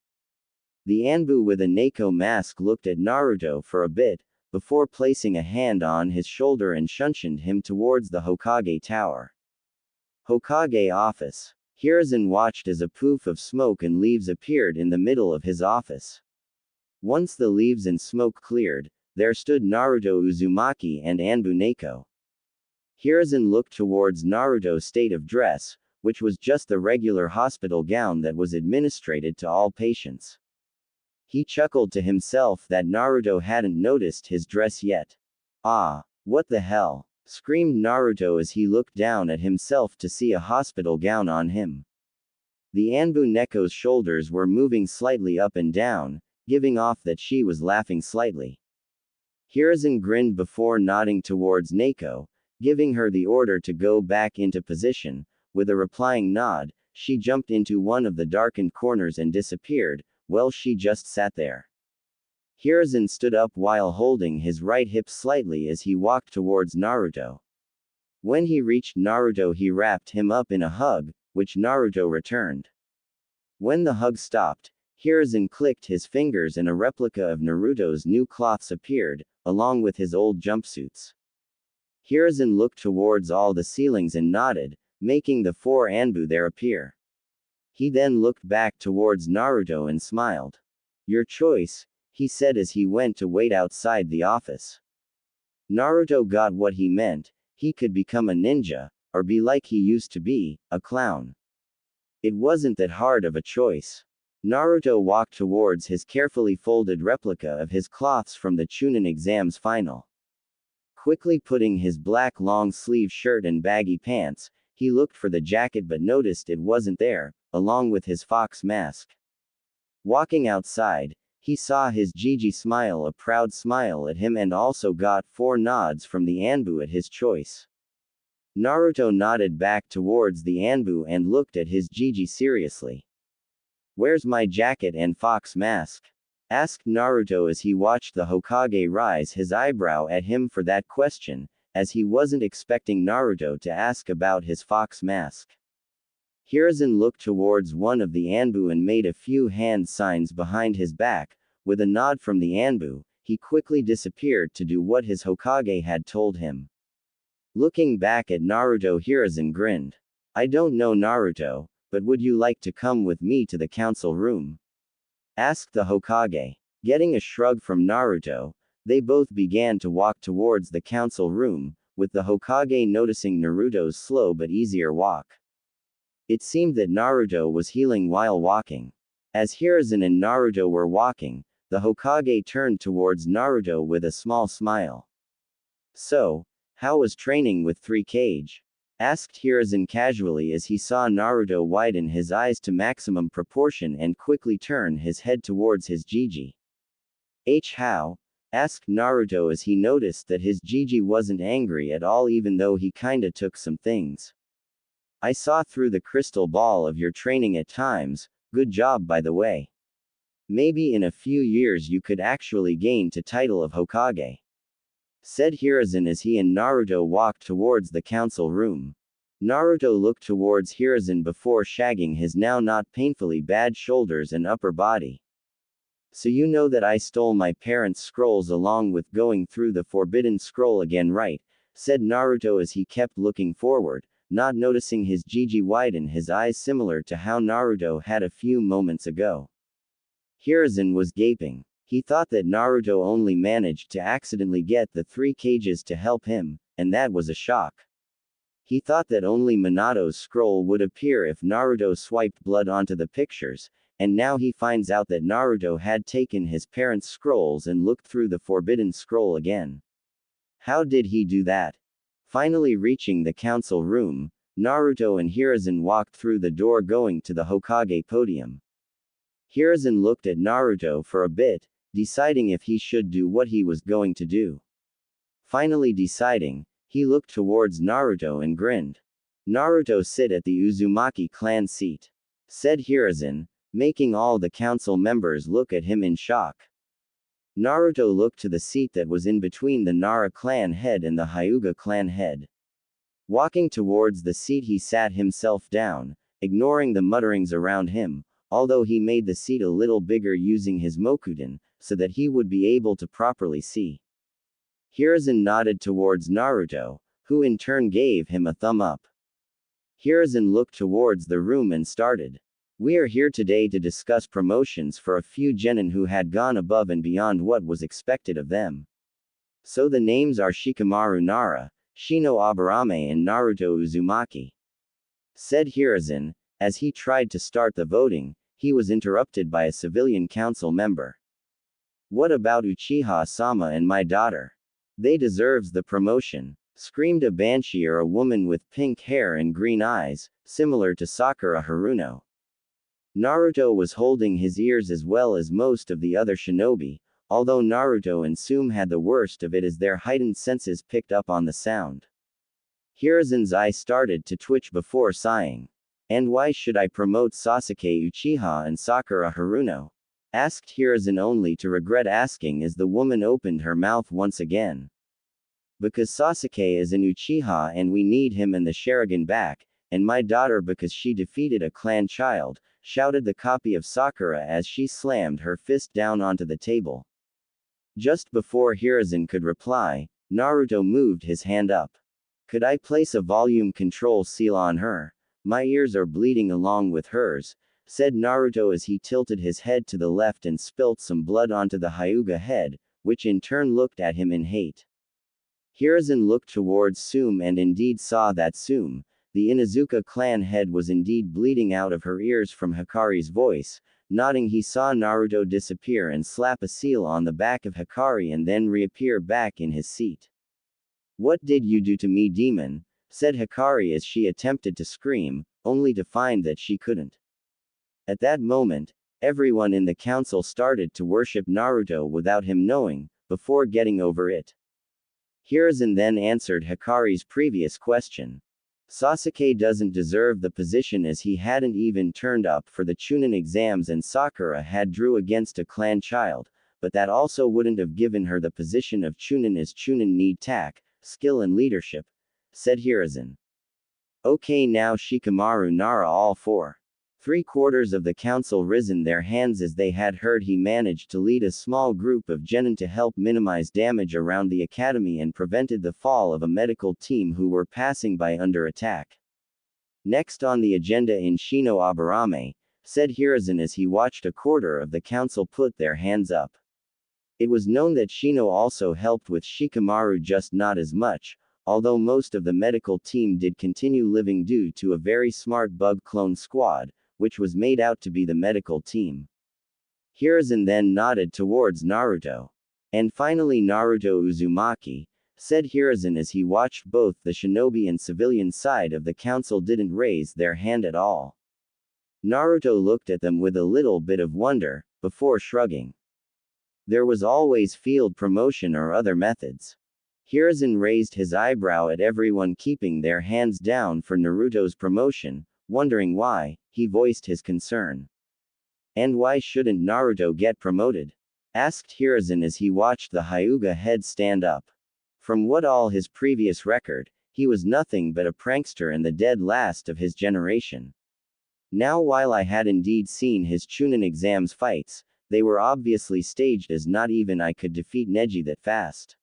The Anbu with a Neko mask looked at Naruto for a bit, before placing a hand on his shoulder and shunshined him towards the Hokage tower. Hokage office. Hiruzen watched as a poof of smoke and leaves appeared in the middle of his office. Once the leaves and smoke cleared, there stood Naruto Uzumaki and Anbu Neko. Hiruzen looked towards Naruto's state of dress, which was just the regular hospital gown that was administered to all patients. He chuckled to himself that Naruto hadn't noticed his dress yet. "Ah, what the hell?" screamed Naruto as he looked down at himself to see a hospital gown on him. The Anbu Neko's shoulders were moving slightly up and down, giving off that she was laughing slightly. Hiruzen grinned before nodding towards Neko, giving her the order to go back into position. With a replying nod, she jumped into one of the darkened corners and disappeared. Well, she just sat there. Hiruzen stood up while holding his right hip slightly as he walked towards Naruto. When he reached Naruto, he wrapped him up in a hug, which Naruto returned. When the hug stopped, Hiruzen clicked his fingers and a replica of Naruto's new cloths appeared, along with his old jumpsuits. Hiruzen looked towards all the ceilings and nodded, making the 4 Anbu there appear. He then looked back towards Naruto and smiled. "Your choice," he said as he went to wait outside the office. Naruto got what he meant. He could become a ninja, or be like he used to be, a clown. It wasn't that hard of a choice. Naruto walked towards his carefully folded replica of his cloths from the Chunin exams final. Quickly putting his black long-sleeve shirt and baggy pants, he looked for the jacket but noticed it wasn't there, along with his fox mask. Walking outside, he saw his Gigi smile a proud smile at him and also got 4 nods from the Anbu at his choice. Naruto nodded back towards the Anbu and looked at his Gigi seriously. "Where's my jacket and fox mask?" asked Naruto as he watched the Hokage raise his eyebrow at him for that question, as he wasn't expecting Naruto to ask about his fox mask. Hiruzen looked towards one of the Anbu and made a few hand signs behind his back. With a nod from the Anbu, he quickly disappeared to do what his Hokage had told him. Looking back at Naruto, Hiruzen grinned. "I don't know Naruto, but would you like to come with me to the council room?" asked the Hokage. Getting a shrug from Naruto, they both began to walk towards the council room, with the Hokage noticing Naruto's slow but easier walk. It seemed that Naruto was healing while walking. As Hiruzen and Naruto were walking, the Hokage turned towards Naruto with a small smile. "So, how was training with 3 Kage?" asked Hiruzen casually as he saw Naruto widen his eyes to maximum proportion and quickly turn his head towards his Gigi. How?" asked Naruto as he noticed that his Gigi wasn't angry at all even though he kinda took some things. "I saw through the crystal ball of your training at times, good job by the way. Maybe in a few years you could actually gain the title of Hokage," said Hiruzen as he and Naruto walked towards the council room. Naruto looked towards Hiruzen before shagging his now not painfully bad shoulders and upper body. "So you know that I stole my parents' scrolls along with going through the forbidden scroll again, right?" said Naruto as he kept looking forward, not noticing his Gigi widen his eyes similar to how Naruto had a few moments ago. Hiruzen was gaping. He thought that Naruto only managed to accidentally get the 3 Kages to help him, and that was a shock. He thought that only Minato's scroll would appear if Naruto swiped blood onto the pictures, and now he finds out that Naruto had taken his parents' scrolls and looked through the forbidden scroll again. How did he do that? Finally reaching the council room, Naruto and Hiruzen walked through the door going to the Hokage podium. Hiruzen looked at Naruto for a bit, deciding if he should do what he was going to do. Finally deciding, he looked towards Naruto and grinned. "Naruto, sit at the Uzumaki clan seat," said Hiruzen, making all the council members look at him in shock. Naruto looked to the seat that was in between the Nara clan head and the Hyuga clan head. Walking towards the seat, he sat himself down, ignoring the mutterings around him, although he made the seat a little bigger using his Mokudan, so that he would be able to properly see. Hiruzen nodded towards Naruto, who in turn gave him a thumb up. Hiruzen looked towards the room and started. "We are here today to discuss promotions for a few genin who had gone above and beyond what was expected of them. So the names are Shikamaru Nara, Shino Aburame and Naruto Uzumaki," said Hiruzen. As he tried to start the voting, he was interrupted by a civilian council member. "What about Uchiha-sama and my daughter? They deserves the promotion," screamed a banshee or a woman with pink hair and green eyes, similar to Sakura Haruno. Naruto was holding his ears as well as most of the other shinobi, although Naruto and Tsume had the worst of it as their heightened senses picked up on the sound. Hiruzen's eye started to twitch before sighing. "And why should I promote Sasuke Uchiha and Sakura Haruno?" asked Hiruzen only to regret asking as the woman opened her mouth once again. "Because Sasuke is an Uchiha and we need him and the Sharingan back, and my daughter because she defeated a clan child," shouted the copy of Sakura as she slammed her fist down onto the table. Just before Hiruzen could reply, Naruto moved his hand up. "Could I place a volume control seal on her? My ears are bleeding along with hers," said Naruto as he tilted his head to the left and spilt some blood onto the Hyuga head, which in turn looked at him in hate. Hiruzen looked towards Tsume and indeed saw that Tsume, the Inuzuka clan head, was indeed bleeding out of her ears from Hikari's voice. Nodding, he saw Naruto disappear and slap a seal on the back of Hikari and then reappear back in his seat. "What did you do to me, demon?" said Hikari as she attempted to scream, only to find that she couldn't. At that moment, everyone in the council started to worship Naruto without him knowing, before getting over it. Hiruzen then answered Hikari's previous question. Sasuke doesn't deserve the position as he hadn't even turned up for the Chunin exams and Sakura had drew against a clan child, but that also wouldn't have given her the position of Chunin as Chunin need tact, skill and leadership, said Hiruzen. Okay, now Shikamaru Nara all four. 3/4 of the council risen their hands as they had heard he managed to lead a small group of genin to help minimize damage around the academy and prevented the fall of a medical team who were passing by under attack. Next on the agenda in Shino Aburame, said Hiruzen as he watched 1/4 of the council put their hands up. It was known that Shino also helped with Shikamaru, just not as much, although most of the medical team did continue living due to a very smart bug clone squad, which was made out to be the medical team. Hiruzen then nodded towards Naruto. And finally Naruto Uzumaki, said Hiruzen as he watched both the shinobi and civilian side of the council didn't raise their hand at all. Naruto looked at them with a little bit of wonder, before shrugging. There was always field promotion or other methods. Hiruzen raised his eyebrow at everyone keeping their hands down for Naruto's promotion, wondering why. He voiced his concern. And why shouldn't Naruto get promoted? Asked Hiruzen as he watched the Hyuga head stand up. From what all his previous record, he was nothing but a prankster and the dead last of his generation. Now while I had indeed seen his Chunin exams fights, they were obviously staged as not even I could defeat Neji that fast.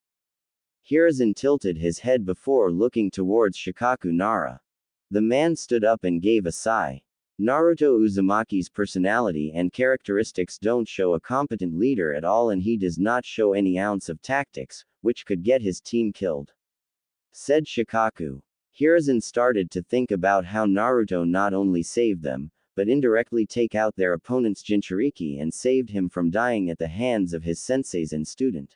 Hiruzen tilted his head before looking towards Shikaku Nara. The man stood up and gave a sigh. Naruto Uzumaki's personality and characteristics don't show a competent leader at all, and he does not show any ounce of tactics, which could get his team killed, said Shikaku. Hiruzen started to think about how Naruto not only saved them, but indirectly take out their opponent's Jinchuriki and saved him from dying at the hands of his senseis and student.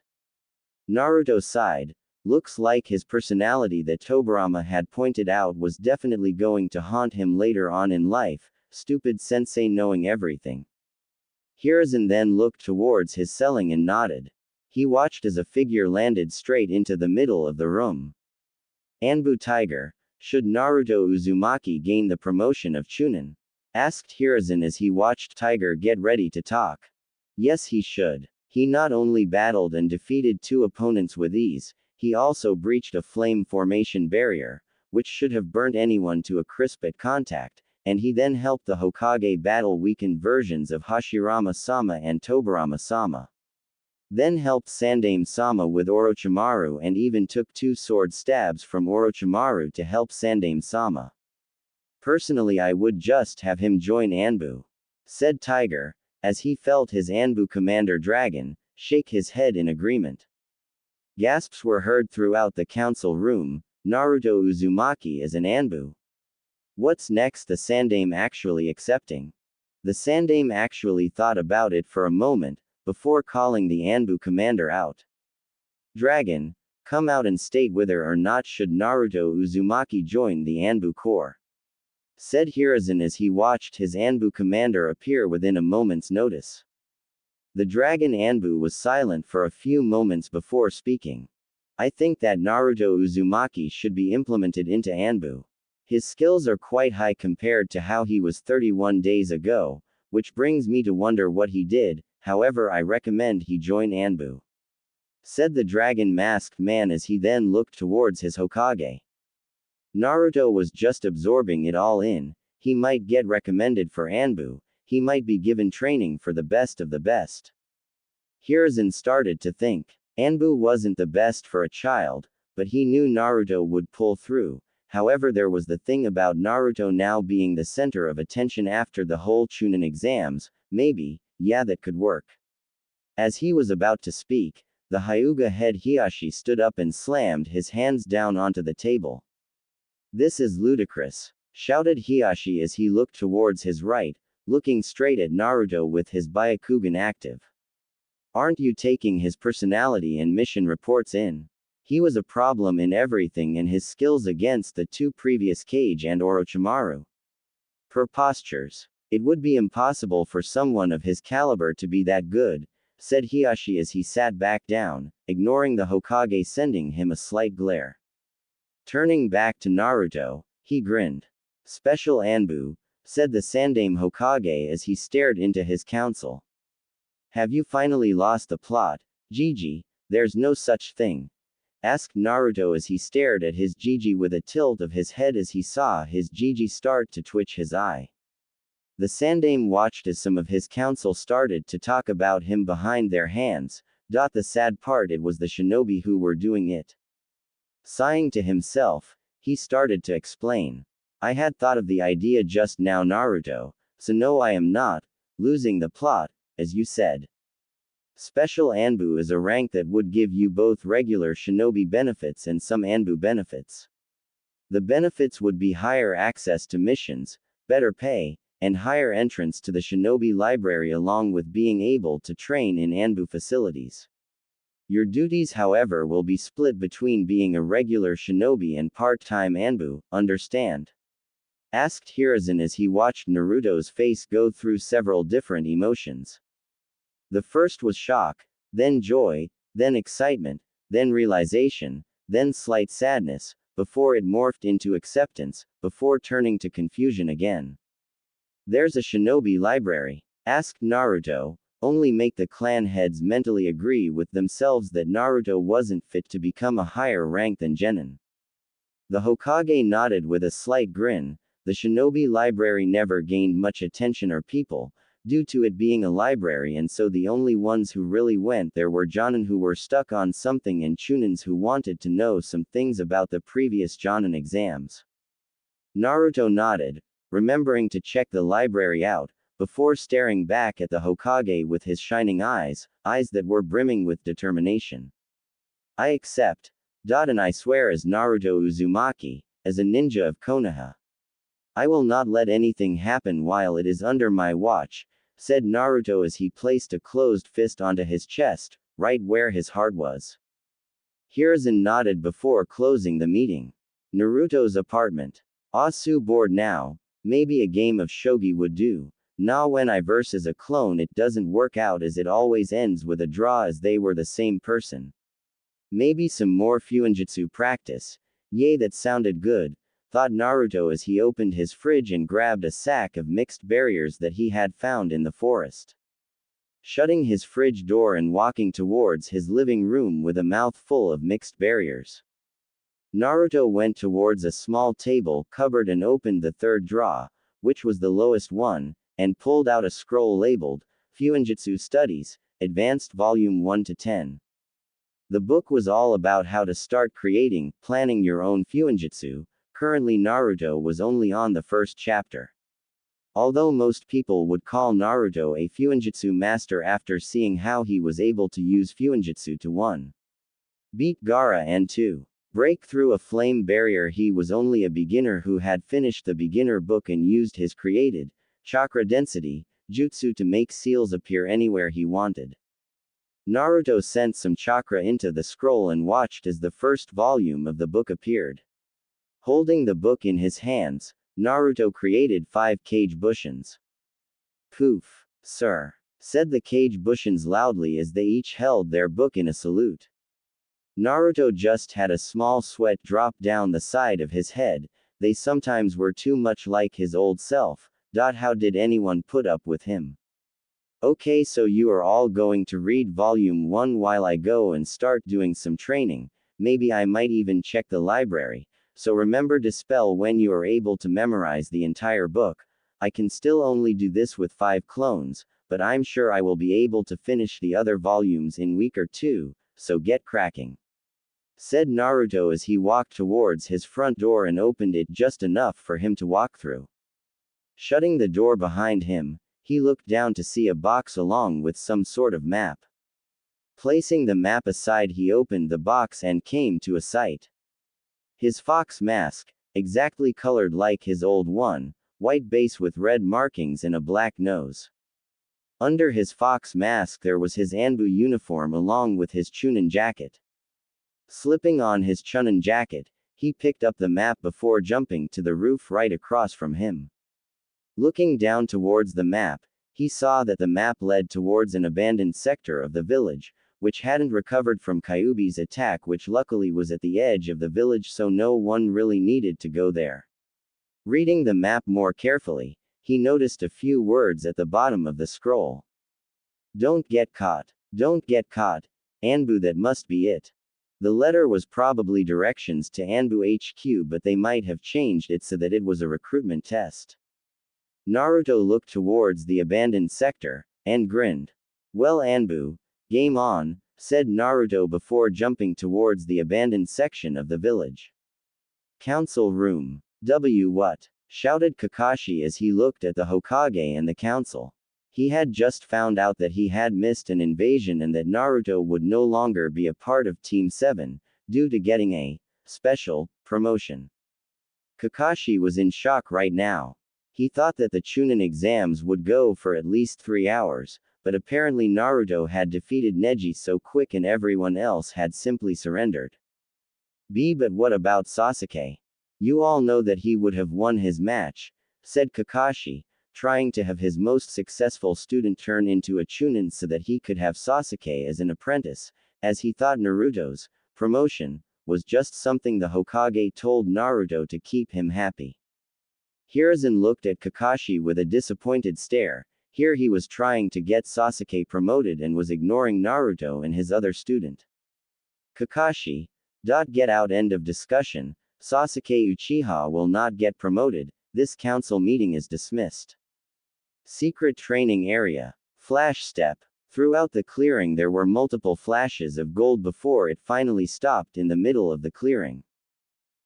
Naruto sighed. Looks like his personality that Tobirama had pointed out was definitely going to haunt him later on in life, stupid sensei knowing everything. Hiruzen then looked towards his ceiling and nodded. He watched as a figure landed straight into the middle of the room. Anbu Tiger, should Naruto Uzumaki gain the promotion of Chunin? Asked Hiruzen as he watched Tiger get ready to talk. Yes, he should. He not only battled and defeated 2 opponents with ease, he also breached a flame formation barrier, which should have burnt anyone to a crisp at contact, and he then helped the Hokage battle weakened versions of Hashirama-sama and Tobirama-sama. Then helped Sandaime-sama with Orochimaru and even took 2 sword stabs from Orochimaru to help Sandaime-sama. Personally, I would just have him join Anbu, said Tiger, as he felt his Anbu commander Dragon shake his head in agreement. Gasps were heard throughout the council room. Naruto Uzumaki is an Anbu. What's next? The Sandaime actually accepting? The Sandaime actually thought about it for a moment, before calling the Anbu commander out. Dragon, come out and state whether or not should Naruto Uzumaki join the Anbu Corps, said Hiruzen as he watched his Anbu commander appear within a moment's notice. The Dragon Anbu was silent for a few moments before speaking. I think that Naruto Uzumaki should be implemented into Anbu. His skills are quite high compared to how he was 31 days ago, which brings me to wonder what he did. However, I recommend he join Anbu, said the dragon masked man as he then looked towards his Hokage. Naruto was just absorbing it all in. He might get recommended for Anbu. He might be given training for the best of the best. Hiruzen started to think. Anbu wasn't the best for a child, but he knew Naruto would pull through. However, there was the thing about Naruto now being the center of attention after the whole Chunin exams. Maybe, yeah, that could work. As he was about to speak, the Hyuga head Hiashi stood up and slammed his hands down onto the table. This is ludicrous, shouted Hiashi as he looked towards his right, looking straight at Naruto with his Byakugan active. Aren't you taking his personality and mission reports in? He was a problem in everything, and his skills against the two previous Kage and Orochimaru. Prepostures. It would be impossible for someone of his caliber to be that good, said Hiashi as he sat back down, ignoring the Hokage sending him a slight glare. Turning back to Naruto, he grinned. Special Anbu, said the Sandaime Hokage as he stared into his council. Have you finally lost the plot, Gigi? There's no such thing, asked Naruto as he stared at his Gigi with a tilt of his head as he saw his Gigi start to twitch his eye. The Sandaime watched as some of his council started to talk about him behind their hands. The sad part, it was the shinobi who were doing it. Sighing to himself, he started to explain. I had thought of the idea just now, Naruto, so no, I am not losing the plot, as you said. Special Anbu is a rank that would give you both regular shinobi benefits and some Anbu benefits. The benefits would be higher access to missions, better pay, and higher entrance to the shinobi library, along with being able to train in Anbu facilities. Your duties, however, will be split between being a regular shinobi and part-time Anbu, understand? Asked Hiruzen as he watched Naruto's face go through several different emotions. The first was shock, then joy, then excitement, then realization, then slight sadness, before it morphed into acceptance, before turning to confusion again. There's a shinobi library? Asked Naruto. Only make the clan heads mentally agree with themselves that Naruto wasn't fit to become a higher rank than Genin. The Hokage nodded with a slight grin. The shinobi library never gained much attention or people, due to it being a library, and so the only ones who really went there were Jonin who were stuck on something and Chunins who wanted to know some things about the previous Jonin exams. Naruto nodded, remembering to check the library out, before staring back at the Hokage with his shining eyes, eyes that were brimming with determination. I accept. And I swear as Naruto Uzumaki, as a ninja of Konoha. I will not let anything happen while it is under my watch, said Naruto as he placed a closed fist onto his chest, right where his heart was. Hiruzen nodded before closing the meeting. Naruto's apartment. Asu bored now, maybe a game of shogi would do. Nah, when I versus a clone it doesn't work out as it always ends with a draw as they were the same person. Maybe some more fuinjutsu practice. Yay, that sounded good, thought Naruto as he opened his fridge and grabbed a sack of mixed barriers that he had found in the forest. Shutting his fridge door and walking towards his living room with a mouthful of mixed barriers. Naruto went towards a small table cupboard and opened the third drawer, which was the lowest one, and pulled out a scroll labeled, Fuinjutsu Studies, Advanced Volume 1 to 10. The book was all about how to start creating, planning your own Fuinjutsu. Currently Naruto was only on the first chapter. Although most people would call Naruto a Fuinjutsu master after seeing how he was able to use Fuinjutsu to 1. Beat Gaara and 2. Break through a flame barrier, he was only a beginner who had finished the beginner book and used his created, chakra density, jutsu to make seals appear anywhere he wanted. Naruto sent some chakra into the scroll and watched as the first volume of the book appeared. Holding the book in his hands, Naruto created 5 Kage Bushins. Poof, sir, said the Kage Bushins loudly as they each held their book in a salute. Naruto just had a small sweat drop down the side of his head. They sometimes were too much like his old self. How did anyone put up with him? Okay, so you are all going to read volume 1 while I go and start doing some training. Maybe I might even check the library. So remember to spell when you are able to memorize the entire book. I can still only do this with 5 clones, but I'm sure I will be able to finish the other volumes in week or 2, so get cracking. Said Naruto as he walked towards his front door and opened it just enough for him to walk through. Shutting the door behind him, he looked down to see a box along with some sort of map. Placing the map aside, he opened the box and came to a sight. His fox mask, exactly colored like his old one, white base with red markings and a black nose. Under his fox mask there was his Anbu uniform along with his Chunin jacket. Slipping on his Chunin jacket, he picked up the map before jumping to the roof right across from him. Looking down towards the map, he saw that the map led towards an abandoned sector of the village, which hadn't recovered from Kyuubi's attack, which luckily was at the edge of the village, so no one really needed to go there. Reading the map more carefully, he noticed a few words at the bottom of the scroll. Don't get caught. Don't get caught. Anbu, that must be it. The letter was probably directions to Anbu HQ, but they might have changed it so that it was a recruitment test. Naruto looked towards the abandoned sector, and grinned. Well, Anbu, game on, said Naruto before jumping towards the abandoned section of the village. Council room. What? Shouted Kakashi as he looked at the Hokage and the council. He had just found out that he had missed an invasion and that Naruto would no longer be a part of Team 7, due to getting a special promotion. Kakashi was in shock right now. He thought that the Chunin exams would go for at least 3 hours, but apparently Naruto had defeated Neji so quick and everyone else had simply surrendered. But what about Sasuke? You all know that he would have won his match, said Kakashi, trying to have his most successful student turn into a Chunin so that he could have Sasuke as an apprentice, as he thought Naruto's promotion was just something the Hokage told Naruto to keep him happy. Hiruzen looked at Kakashi with a disappointed stare. Here he was trying to get Sasuke promoted and was ignoring Naruto and his other student. Kakashi. Get out. End of discussion. Sasuke Uchiha will not get promoted. This council meeting is dismissed. Secret training area. Flash step. Throughout the clearing there were multiple flashes of gold before it finally stopped in the middle of the clearing.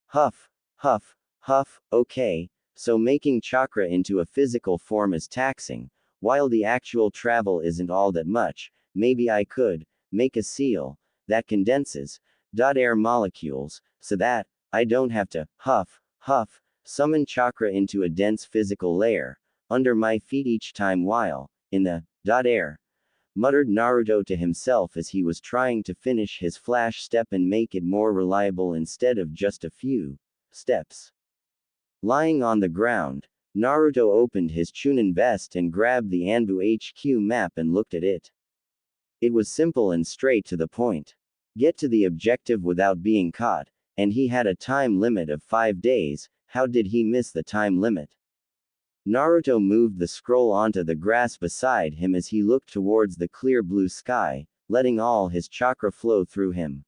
Huff, huff, huff. Okay, so making chakra into a physical form is taxing, while the actual travel isn't all that much. Maybe I could make a seal that condenses air molecules, so that I don't have to huff, huff, summon chakra into a dense physical layer under my feet each time while in the air, muttered Naruto to himself as he was trying to finish his flash step and make it more reliable instead of just a few steps. Lying on the ground, Naruto opened his Chunin vest and grabbed the Anbu HQ map and looked at it. It was simple and straight to the point. Get to the objective without being caught, and he had a time limit of 5 days. How did he miss the time limit? Naruto moved the scroll onto the grass beside him as he looked towards the clear blue sky, letting all his chakra flow through him.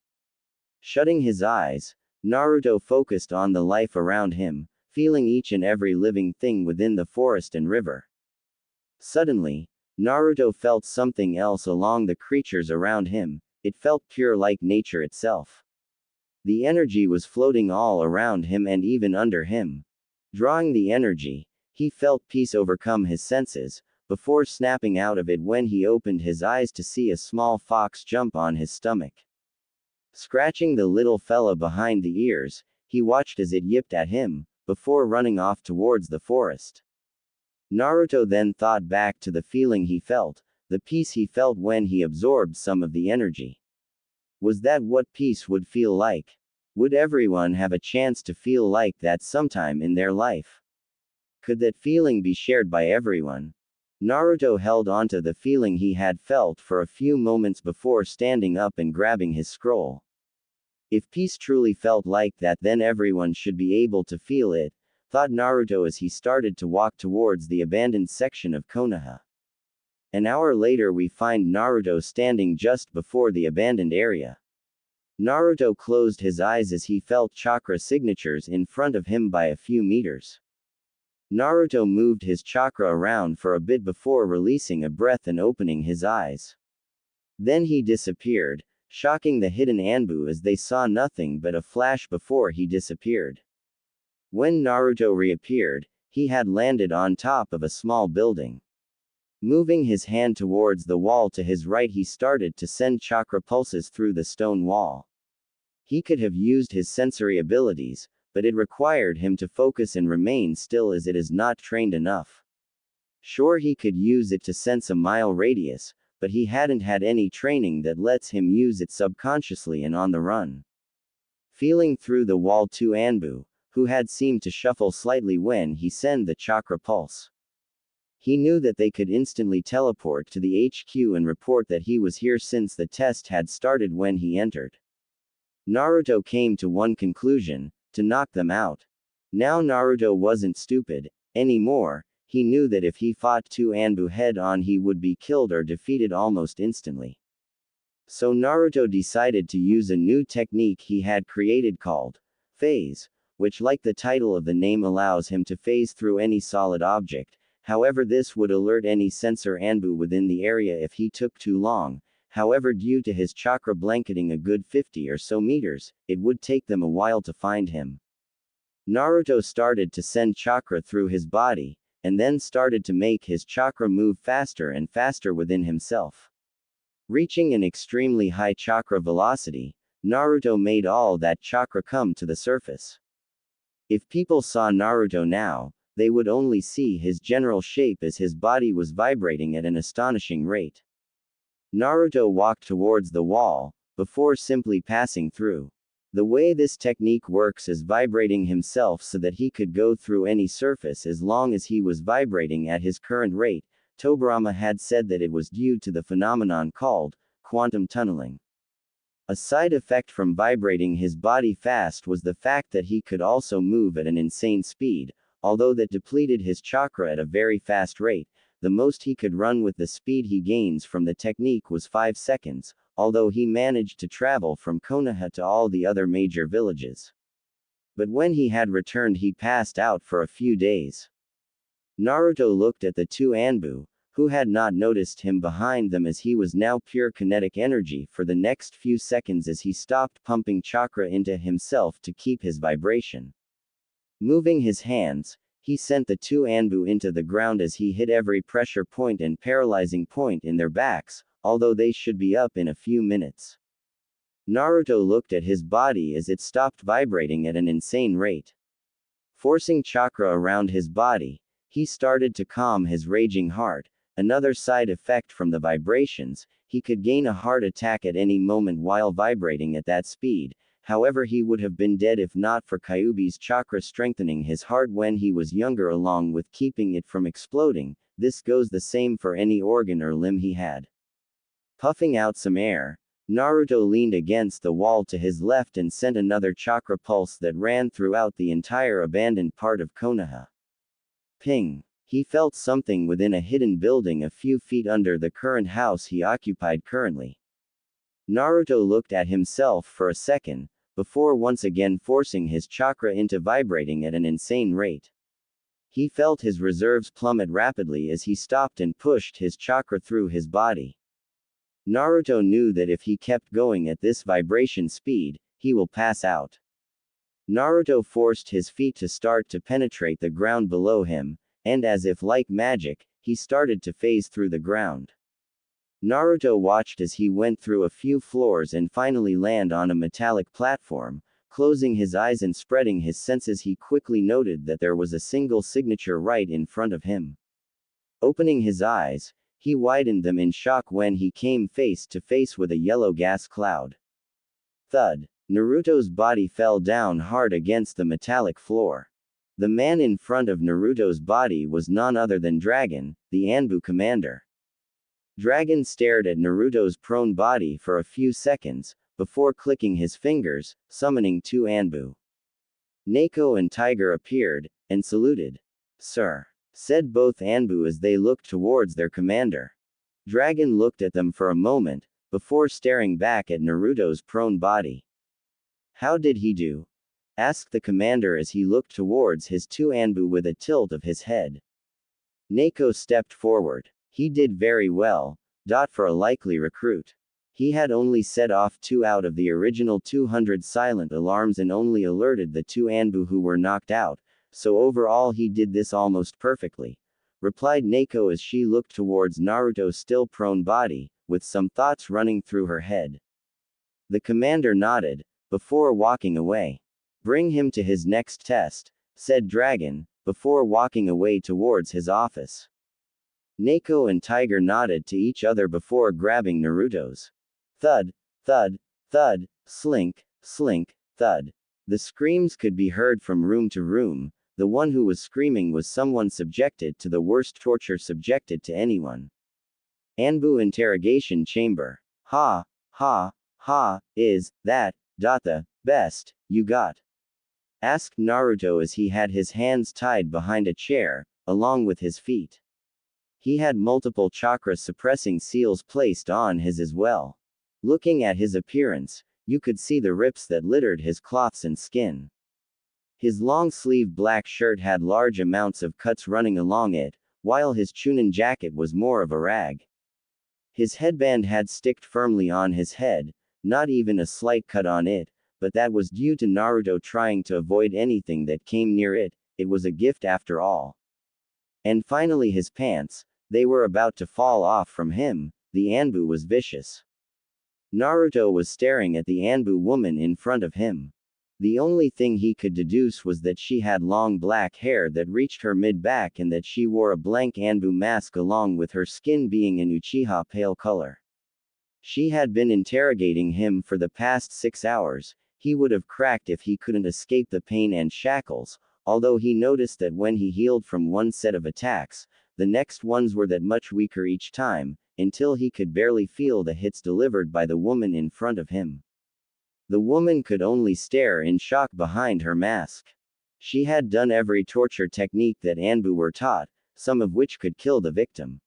Shutting his eyes, Naruto focused on the life around him, feeling each and every living thing within the forest and river. Suddenly, Naruto felt something else along the creatures around him. It felt pure like nature itself. The energy was floating all around him and even under him. Drawing the energy, he felt peace overcome his senses, before snapping out of it when he opened his eyes to see a small fox jump on his stomach. Scratching the little fella behind the ears, he watched as it yipped at him, before running off towards the forest. Naruto then thought back to the feeling he felt, the peace he felt when he absorbed some of the energy. Was that what peace would feel like? Would everyone have a chance to feel like that sometime in their life? Could that feeling be shared by everyone? Naruto held onto the feeling he had felt for a few moments before standing up and grabbing his scroll. If peace truly felt like that, then everyone should be able to feel it, thought Naruto as he started to walk towards the abandoned section of Konoha. An hour later we find Naruto standing just before the abandoned area. Naruto closed his eyes as he felt chakra signatures in front of him by a few meters. Naruto moved his chakra around for a bit before releasing a breath and opening his eyes. Then he disappeared, shocking the hidden Anbu as they saw nothing but a flash before he disappeared. When Naruto reappeared, he had landed on top of a small building. Moving his hand towards the wall to his right, he started to send chakra pulses through the stone wall. He could have used his sensory abilities, but it required him to focus and remain still as it is not trained enough. Sure, he could use it to sense a mile radius, but he hadn't had any training that lets him use it subconsciously and on the run. Feeling through the wall to Anbu, who had seemed to shuffle slightly when he sent the chakra pulse. He knew that they could instantly teleport to the HQ and report that he was here since the test had started when he entered. Naruto came to one conclusion: to knock them out. Now Naruto wasn't stupid anymore. He knew that if he fought to Anbu head-on he would be killed or defeated almost instantly. So Naruto decided to use a new technique he had created called phase, which, like the title of the name, allows him to phase through any solid object. However, this would alert any sensor Anbu within the area if he took too long. However, due to his chakra blanketing a good 50 or so meters, it would take them a while to find him. Naruto started to send chakra through his body, and then started to make his chakra move faster and faster within himself. Reaching an extremely high chakra velocity, Naruto made all that chakra come to the surface. If people saw Naruto now, they would only see his general shape as his body was vibrating at an astonishing rate. Naruto walked towards the wall, before simply passing through. The way this technique works is vibrating himself so that he could go through any surface as long as he was vibrating at his current rate. Tobirama had said that it was due to the phenomenon called quantum tunneling. A side effect from vibrating his body fast was the fact that he could also move at an insane speed, although that depleted his chakra at a very fast rate. The most he could run with the speed he gains from the technique was 5 seconds, although he managed to travel from Konoha to all the other major villages. But when he had returned he passed out for a few days. Naruto looked at the two Anbu, who had not noticed him behind them as he was now pure kinetic energy for the next few seconds as he stopped pumping chakra into himself to keep his vibration. Moving his hands, he sent the two Anbu into the ground as he hit every pressure point and paralyzing point in their backs, although they should be up in a few minutes. Naruto looked at his body as it stopped vibrating at an insane rate. Forcing chakra around his body, he started to calm his raging heart. Another side effect from the vibrations, he could gain a heart attack at any moment while vibrating at that speed. However, he would have been dead if not for Kyuubi's chakra strengthening his heart when he was younger along with keeping it from exploding. This goes the same for any organ or limb he had. Puffing out some air, Naruto leaned against the wall to his left and sent another chakra pulse that ran throughout the entire abandoned part of Konoha. Ping! He felt something within a hidden building a few feet under the current house he occupied currently. Naruto looked at himself for a second, before once again forcing his chakra into vibrating at an insane rate. He felt his reserves plummet rapidly as he stopped and pushed his chakra through his body. Naruto knew that if he kept going at this vibration speed, he will pass out. Naruto forced his feet to start to penetrate the ground below him, and as if like magic, he started to phase through the ground. Naruto watched as he went through a few floors and finally land on a metallic platform. Closing his eyes and spreading his senses, he quickly noted that there was a single signature right in front of him. Opening his eyes, he widened them in shock when he came face to face with a yellow gas cloud. Thud! Naruto's body fell down hard against the metallic floor. The man in front of Naruto's body was none other than Dragon, the Anbu commander. Dragon stared at Naruto's prone body for a few seconds, before clicking his fingers, summoning two Anbu. Neko and Tiger appeared, and saluted. "Sir," said both Anbu as they looked towards their commander. Dragon looked at them for a moment, before staring back at Naruto's prone body. "How did he do?" asked the commander as he looked towards his two Anbu with a tilt of his head. Neko stepped forward. "He did very well, for a likely recruit. He had only set off 2 out of the original 200 silent alarms and only alerted the 2 Anbu who were knocked out, so overall he did this almost perfectly," replied Neko as she looked towards Naruto's still prone body, with some thoughts running through her head. The commander nodded, before walking away. "Bring him to his next test," said Dragon, before walking away towards his office. Neko and Tiger nodded to each other before grabbing Naruto's. Thud, thud, thud, slink, slink, thud. The screams could be heard from room to room. The one who was screaming was someone subjected to the worst torture subjected to anyone. Anbu interrogation chamber. Ha, ha, is that the best you got? Asked Naruto as he had his hands tied behind a chair, along with his feet. He had multiple chakra suppressing seals placed on his as well. Looking at his appearance, you could see the rips that littered his cloths and skin. His long-sleeved black shirt had large amounts of cuts running along it, while his chunin jacket was more of a rag. His headband had sticked firmly on his head, not even a slight cut on it, but that was due to Naruto trying to avoid anything that came near it. It was a gift after all. And finally his pants, they were about to fall off from him. The Anbu was vicious. Naruto was staring at the Anbu woman in front of him. The only thing he could deduce was that she had long black hair that reached her mid-back and that she wore a blank Anbu mask along with her skin being an Uchiha pale color. She had been interrogating him for the past 6 hours. He would have cracked if he couldn't escape the pain and shackles, although he noticed that when he healed from one set of attacks, the next ones were that much weaker each time, until he could barely feel the hits delivered by the woman in front of him. The woman could only stare in shock behind her mask. She had done every torture technique that Anbu were taught, some of which could kill the victim.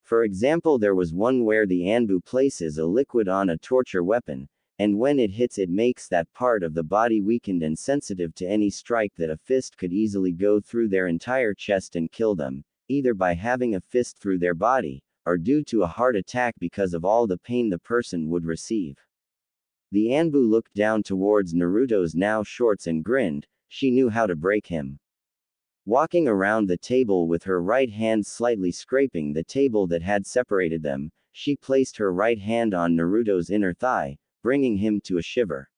For example, there was one where the Anbu places a liquid on a torture weapon, and when it hits it makes that part of the body weakened and sensitive to any strike that a fist could easily go through their entire chest and kill them, either by having a fist through their body, or due to a heart attack because of all the pain the person would receive. The Anbu looked down towards Naruto's now shorts and grinned. She knew how to break him. Walking around the table with her right hand slightly scraping the table that had separated them, she placed her right hand on Naruto's inner thigh, bringing him to a shiver.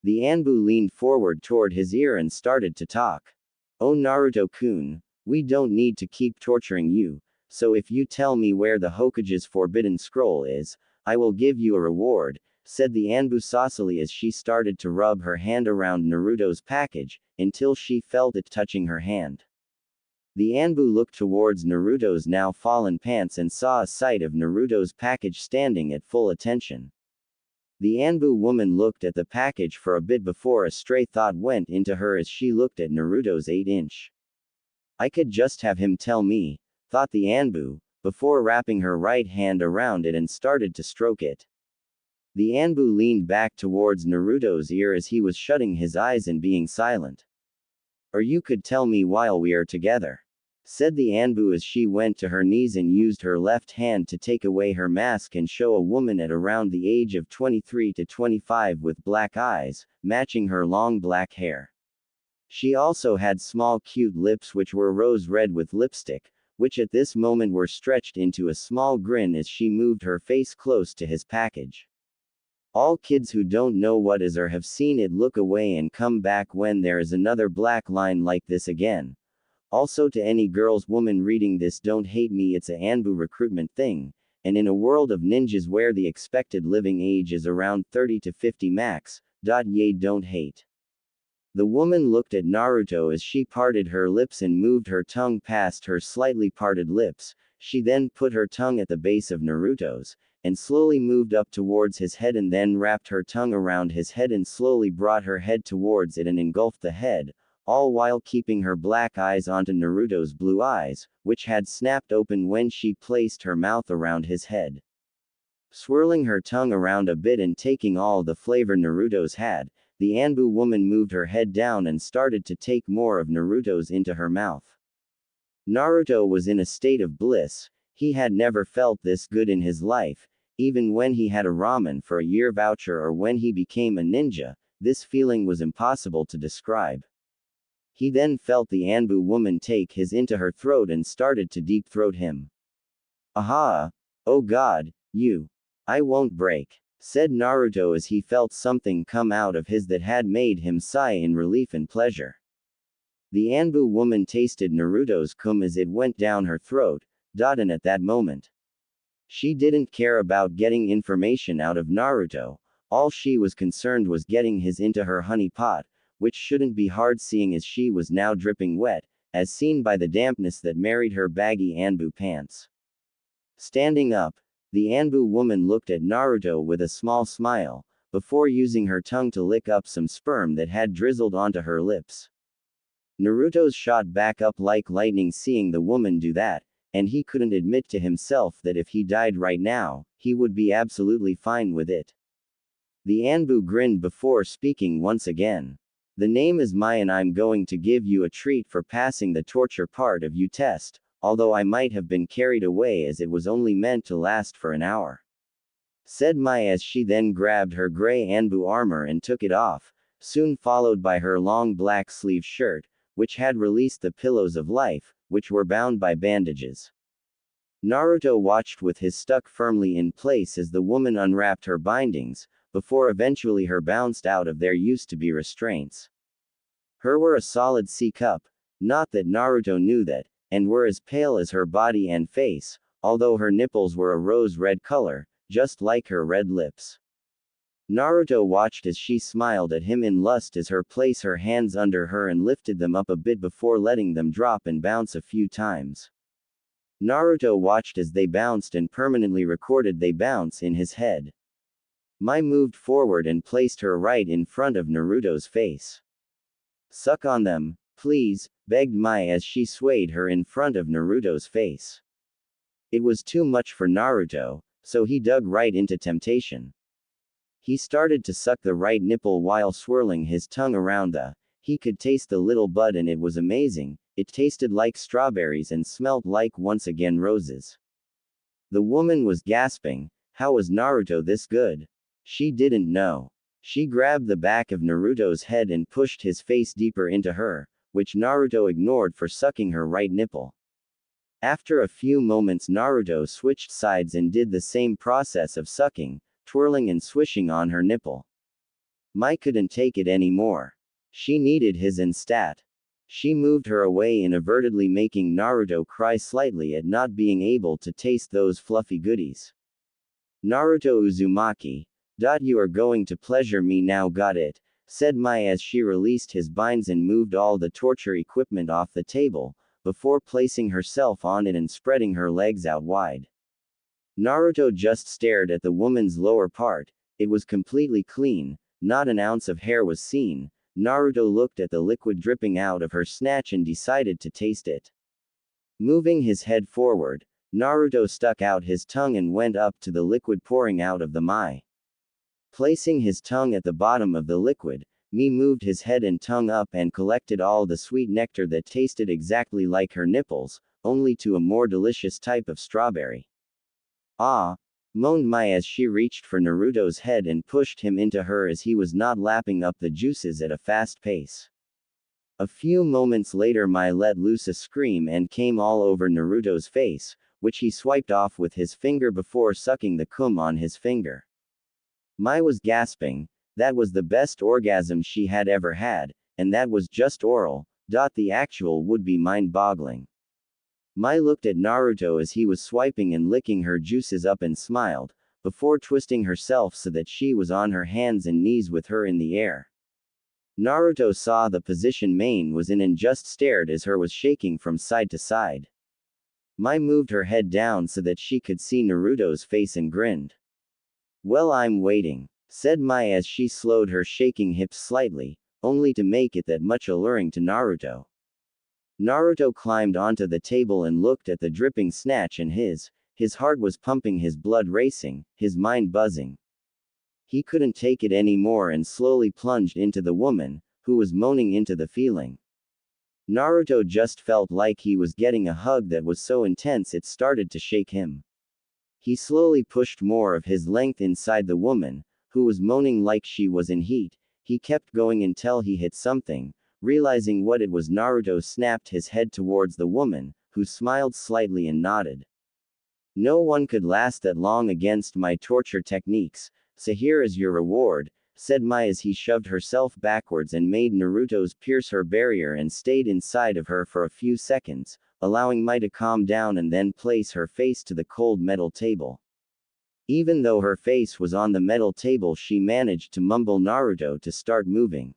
The Anbu leaned forward toward his ear and started to talk. "Oh Naruto-kun, we don't need to keep torturing you, so if you tell me where the Hokage's forbidden scroll is, I will give you a reward," said the Anbu saucily as she started to rub her hand around Naruto's package, until she felt it touching her hand. The Anbu looked towards Naruto's now fallen pants and saw a sight of Naruto's package standing at full attention. The Anbu woman looked at the package for a bit before a stray thought went into her as she looked at Naruto's 8-inch. "I could just have him tell me," thought the Anbu, before wrapping her right hand around it and started to stroke it. The Anbu leaned back towards Naruto's ear as he was shutting his eyes and being silent. "Or you could tell me while we are together," said the Anbu as she went to her knees and used her left hand to take away her mask and show a woman at around the age of 23 to 25 with black eyes, matching her long black hair. She also had small cute lips which were rose red with lipstick, which at this moment were stretched into a small grin as she moved her face close to his package. All kids who don't know what is or have seen it look away and come back when there is another black line like this again. Also to any girls woman reading this, don't hate me, it's a Anbu recruitment thing, and in a world of ninjas where the expected living age is around 30 to 50 max, yay don't hate. The woman looked at Naruto as she parted her lips and moved her tongue past her slightly parted lips. She then put her tongue at the base of Naruto's, and slowly moved up towards his head and then wrapped her tongue around his head and slowly brought her head towards it and engulfed the head, all while keeping her black eyes onto Naruto's blue eyes, which had snapped open when she placed her mouth around his head. Swirling her tongue around a bit and taking all the flavor Naruto's had, the Anbu woman moved her head down and started to take more of Naruto's into her mouth. Naruto was in a state of bliss. He had never felt this good in his life. Even when he had a ramen for a year voucher or when he became a ninja, this feeling was impossible to describe. He then felt the Anbu woman take his into her throat and started to deep throat him. "Aha! Oh God, you! I won't break," said Naruto as he felt something come out of his that had made him sigh in relief and pleasure. The Anbu woman tasted Naruto's cum as it went down her throat, and at that moment, she didn't care about getting information out of Naruto. All she was concerned was getting his into her honey pot, which shouldn't be hard seeing as she was now dripping wet, as seen by the dampness that married her baggy Anbu pants. Standing up, the Anbu woman looked at Naruto with a small smile, before using her tongue to lick up some sperm that had drizzled onto her lips. Naruto's shot back up like lightning seeing the woman do that, and he couldn't admit to himself that if he died right now, he would be absolutely fine with it. The Anbu grinned before speaking once again. The name is Mai and I'm going to give you a treat for passing the torture part of you test, although I might have been carried away as it was only meant to last for an hour. Said Mai as she then grabbed her gray Anbu armor and took it off, soon followed by her long black sleeve shirt, which had released the pillows of life, which were bound by bandages. Naruto watched with his stuck firmly in place as the woman unwrapped her bindings, before eventually her bounced out of there used to be restraints. Her were a solid C cup, not that Naruto knew that, and were as pale as her body and face, although her nipples were a rose-red color, just like her red lips. Naruto watched as she smiled at him in lust as her place her hands under her and lifted them up a bit before letting them drop and bounce a few times. Naruto watched as they bounced and permanently recorded they bounce in his head. Mai moved forward and placed her right in front of Naruto's face. Suck on them, please, begged Mai as she swayed her in front of Naruto's face. It was too much for Naruto, so he dug right into temptation. He started to suck the right nipple while swirling his tongue around he could taste the little bud and it was amazing, it tasted like strawberries and smelt like once again roses. The woman was gasping, how was Naruto this good? She didn't know. She grabbed the back of Naruto's head and pushed his face deeper into her, which Naruto ignored for sucking her right nipple. After a few moments Naruto switched sides and did the same process of sucking, twirling and swishing on her nipple. Mai couldn't take it anymore. She needed his instat. She moved her away inadvertently making Naruto cry slightly at not being able to taste those fluffy goodies. Naruto Uzumaki. You are going to pleasure me now, got it, said Mai as she released his binds and moved all the torture equipment off the table, before placing herself on it and spreading her legs out wide. Naruto just stared at the woman's lower part, it was completely clean, not an ounce of hair was seen. Naruto looked at the liquid dripping out of her snatch and decided to taste it. Moving his head forward, Naruto stuck out his tongue and went up to the liquid pouring out of the Mai. Placing his tongue at the bottom of the liquid, Mai moved his head and tongue up and collected all the sweet nectar that tasted exactly like her nipples, only to a more delicious type of strawberry. Ah! Moaned Mai as she reached for Naruto's head and pushed him into her as he was not lapping up the juices at a fast pace. A few moments later Mai let loose a scream and came all over Naruto's face, which he swiped off with his finger before sucking the cum on his finger. Mai was gasping, that was the best orgasm she had ever had, and that was just oral, the actual would be mind-boggling. Mai looked at Naruto as he was swiping and licking her juices up and smiled, before twisting herself so that she was on her hands and knees with her in the air. Naruto saw the position Mai was in and just stared as her was shaking from side to side. Mai moved her head down so that she could see Naruto's face and grinned. Well, I'm waiting, said Mai as she slowed her shaking hips slightly, only to make it that much alluring to Naruto. Naruto climbed onto the table and looked at the dripping snatch and his heart was pumping, his blood racing, his mind buzzing. He couldn't take it anymore and slowly plunged into the woman, who was moaning into the feeling. Naruto just felt like he was getting a hug that was so intense it started to shake him. He slowly pushed more of his length inside the woman, who was moaning like she was in heat. He kept going until he hit something. Realizing what it was, Naruto snapped his head towards the woman, who smiled slightly and nodded. No one could last that long against my torture techniques, so here is your reward, said Mai as he shoved herself backwards and made Naruto's pierce her barrier and stayed inside of her for a few seconds, allowing Mai to calm down and then place her face to the cold metal table. Even though her face was on the metal table, she managed to mumble Naruto to start moving.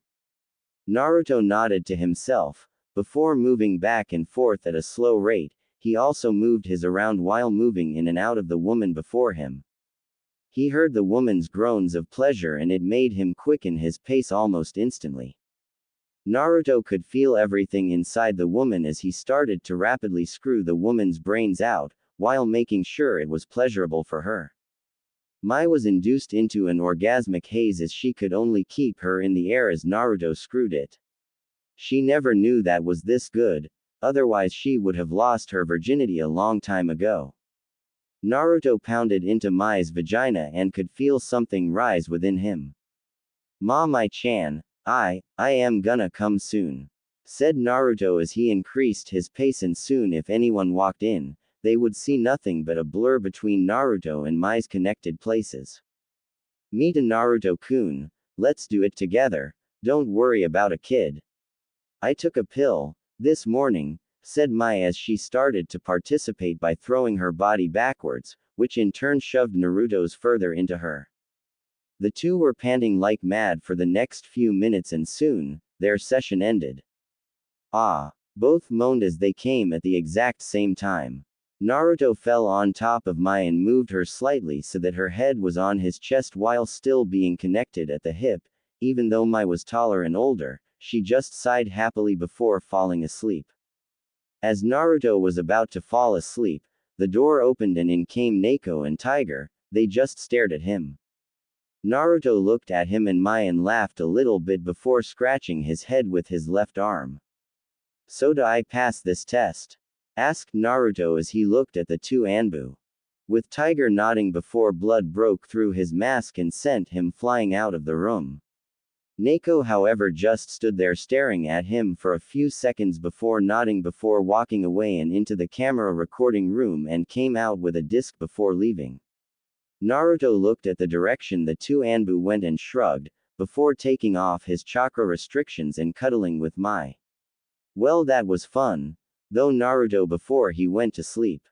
Naruto nodded to himself. Before moving back and forth at a slow rate, he also moved his around while moving in and out of the woman before him. He heard the woman's groans of pleasure and it made him quicken his pace almost instantly. Naruto could feel everything inside the woman as he started to rapidly screw the woman's brains out, while making sure it was pleasurable for her. Mai was induced into an orgasmic haze as she could only keep her in the air as Naruto screwed it. She never knew that was this good, otherwise she would have lost her virginity a long time ago. Naruto pounded into Mai's vagina and could feel something rise within him. "Ma Mai-chan, I am gonna come soon," said Naruto as he increased his pace, and soon if anyone walked in, they would see nothing but a blur between Naruto and Mai's connected places. "Mita Naruto-kun, let's do it together, don't worry about a kid. I took a pill this morning," said Mai as she started to participate by throwing her body backwards, which in turn shoved Naruto's further into her. The two were panting like mad for the next few minutes and soon, their session ended. "Ah!" Both moaned as they came at the exact same time. Naruto fell on top of Mai and moved her slightly so that her head was on his chest while still being connected at the hip. Even though Mai was taller and older, she just sighed happily before falling asleep. As Naruto was about to fall asleep, the door opened and in came Neko and Tiger. They just stared at him. Naruto looked at him and Mai and laughed a little bit before scratching his head with his left arm. "So do I pass this test?" asked Naruto as he looked at the two Anbu. With Tiger nodding before blood broke through his mask and sent him flying out of the room. Neko however just stood there staring at him for a few seconds before nodding before walking away and into the camera recording room and came out with a disc before leaving. Naruto looked at the direction the two Anbu went and shrugged, before taking off his chakra restrictions and cuddling with Mai. Well, that was fun, though Naruto before he went to sleep.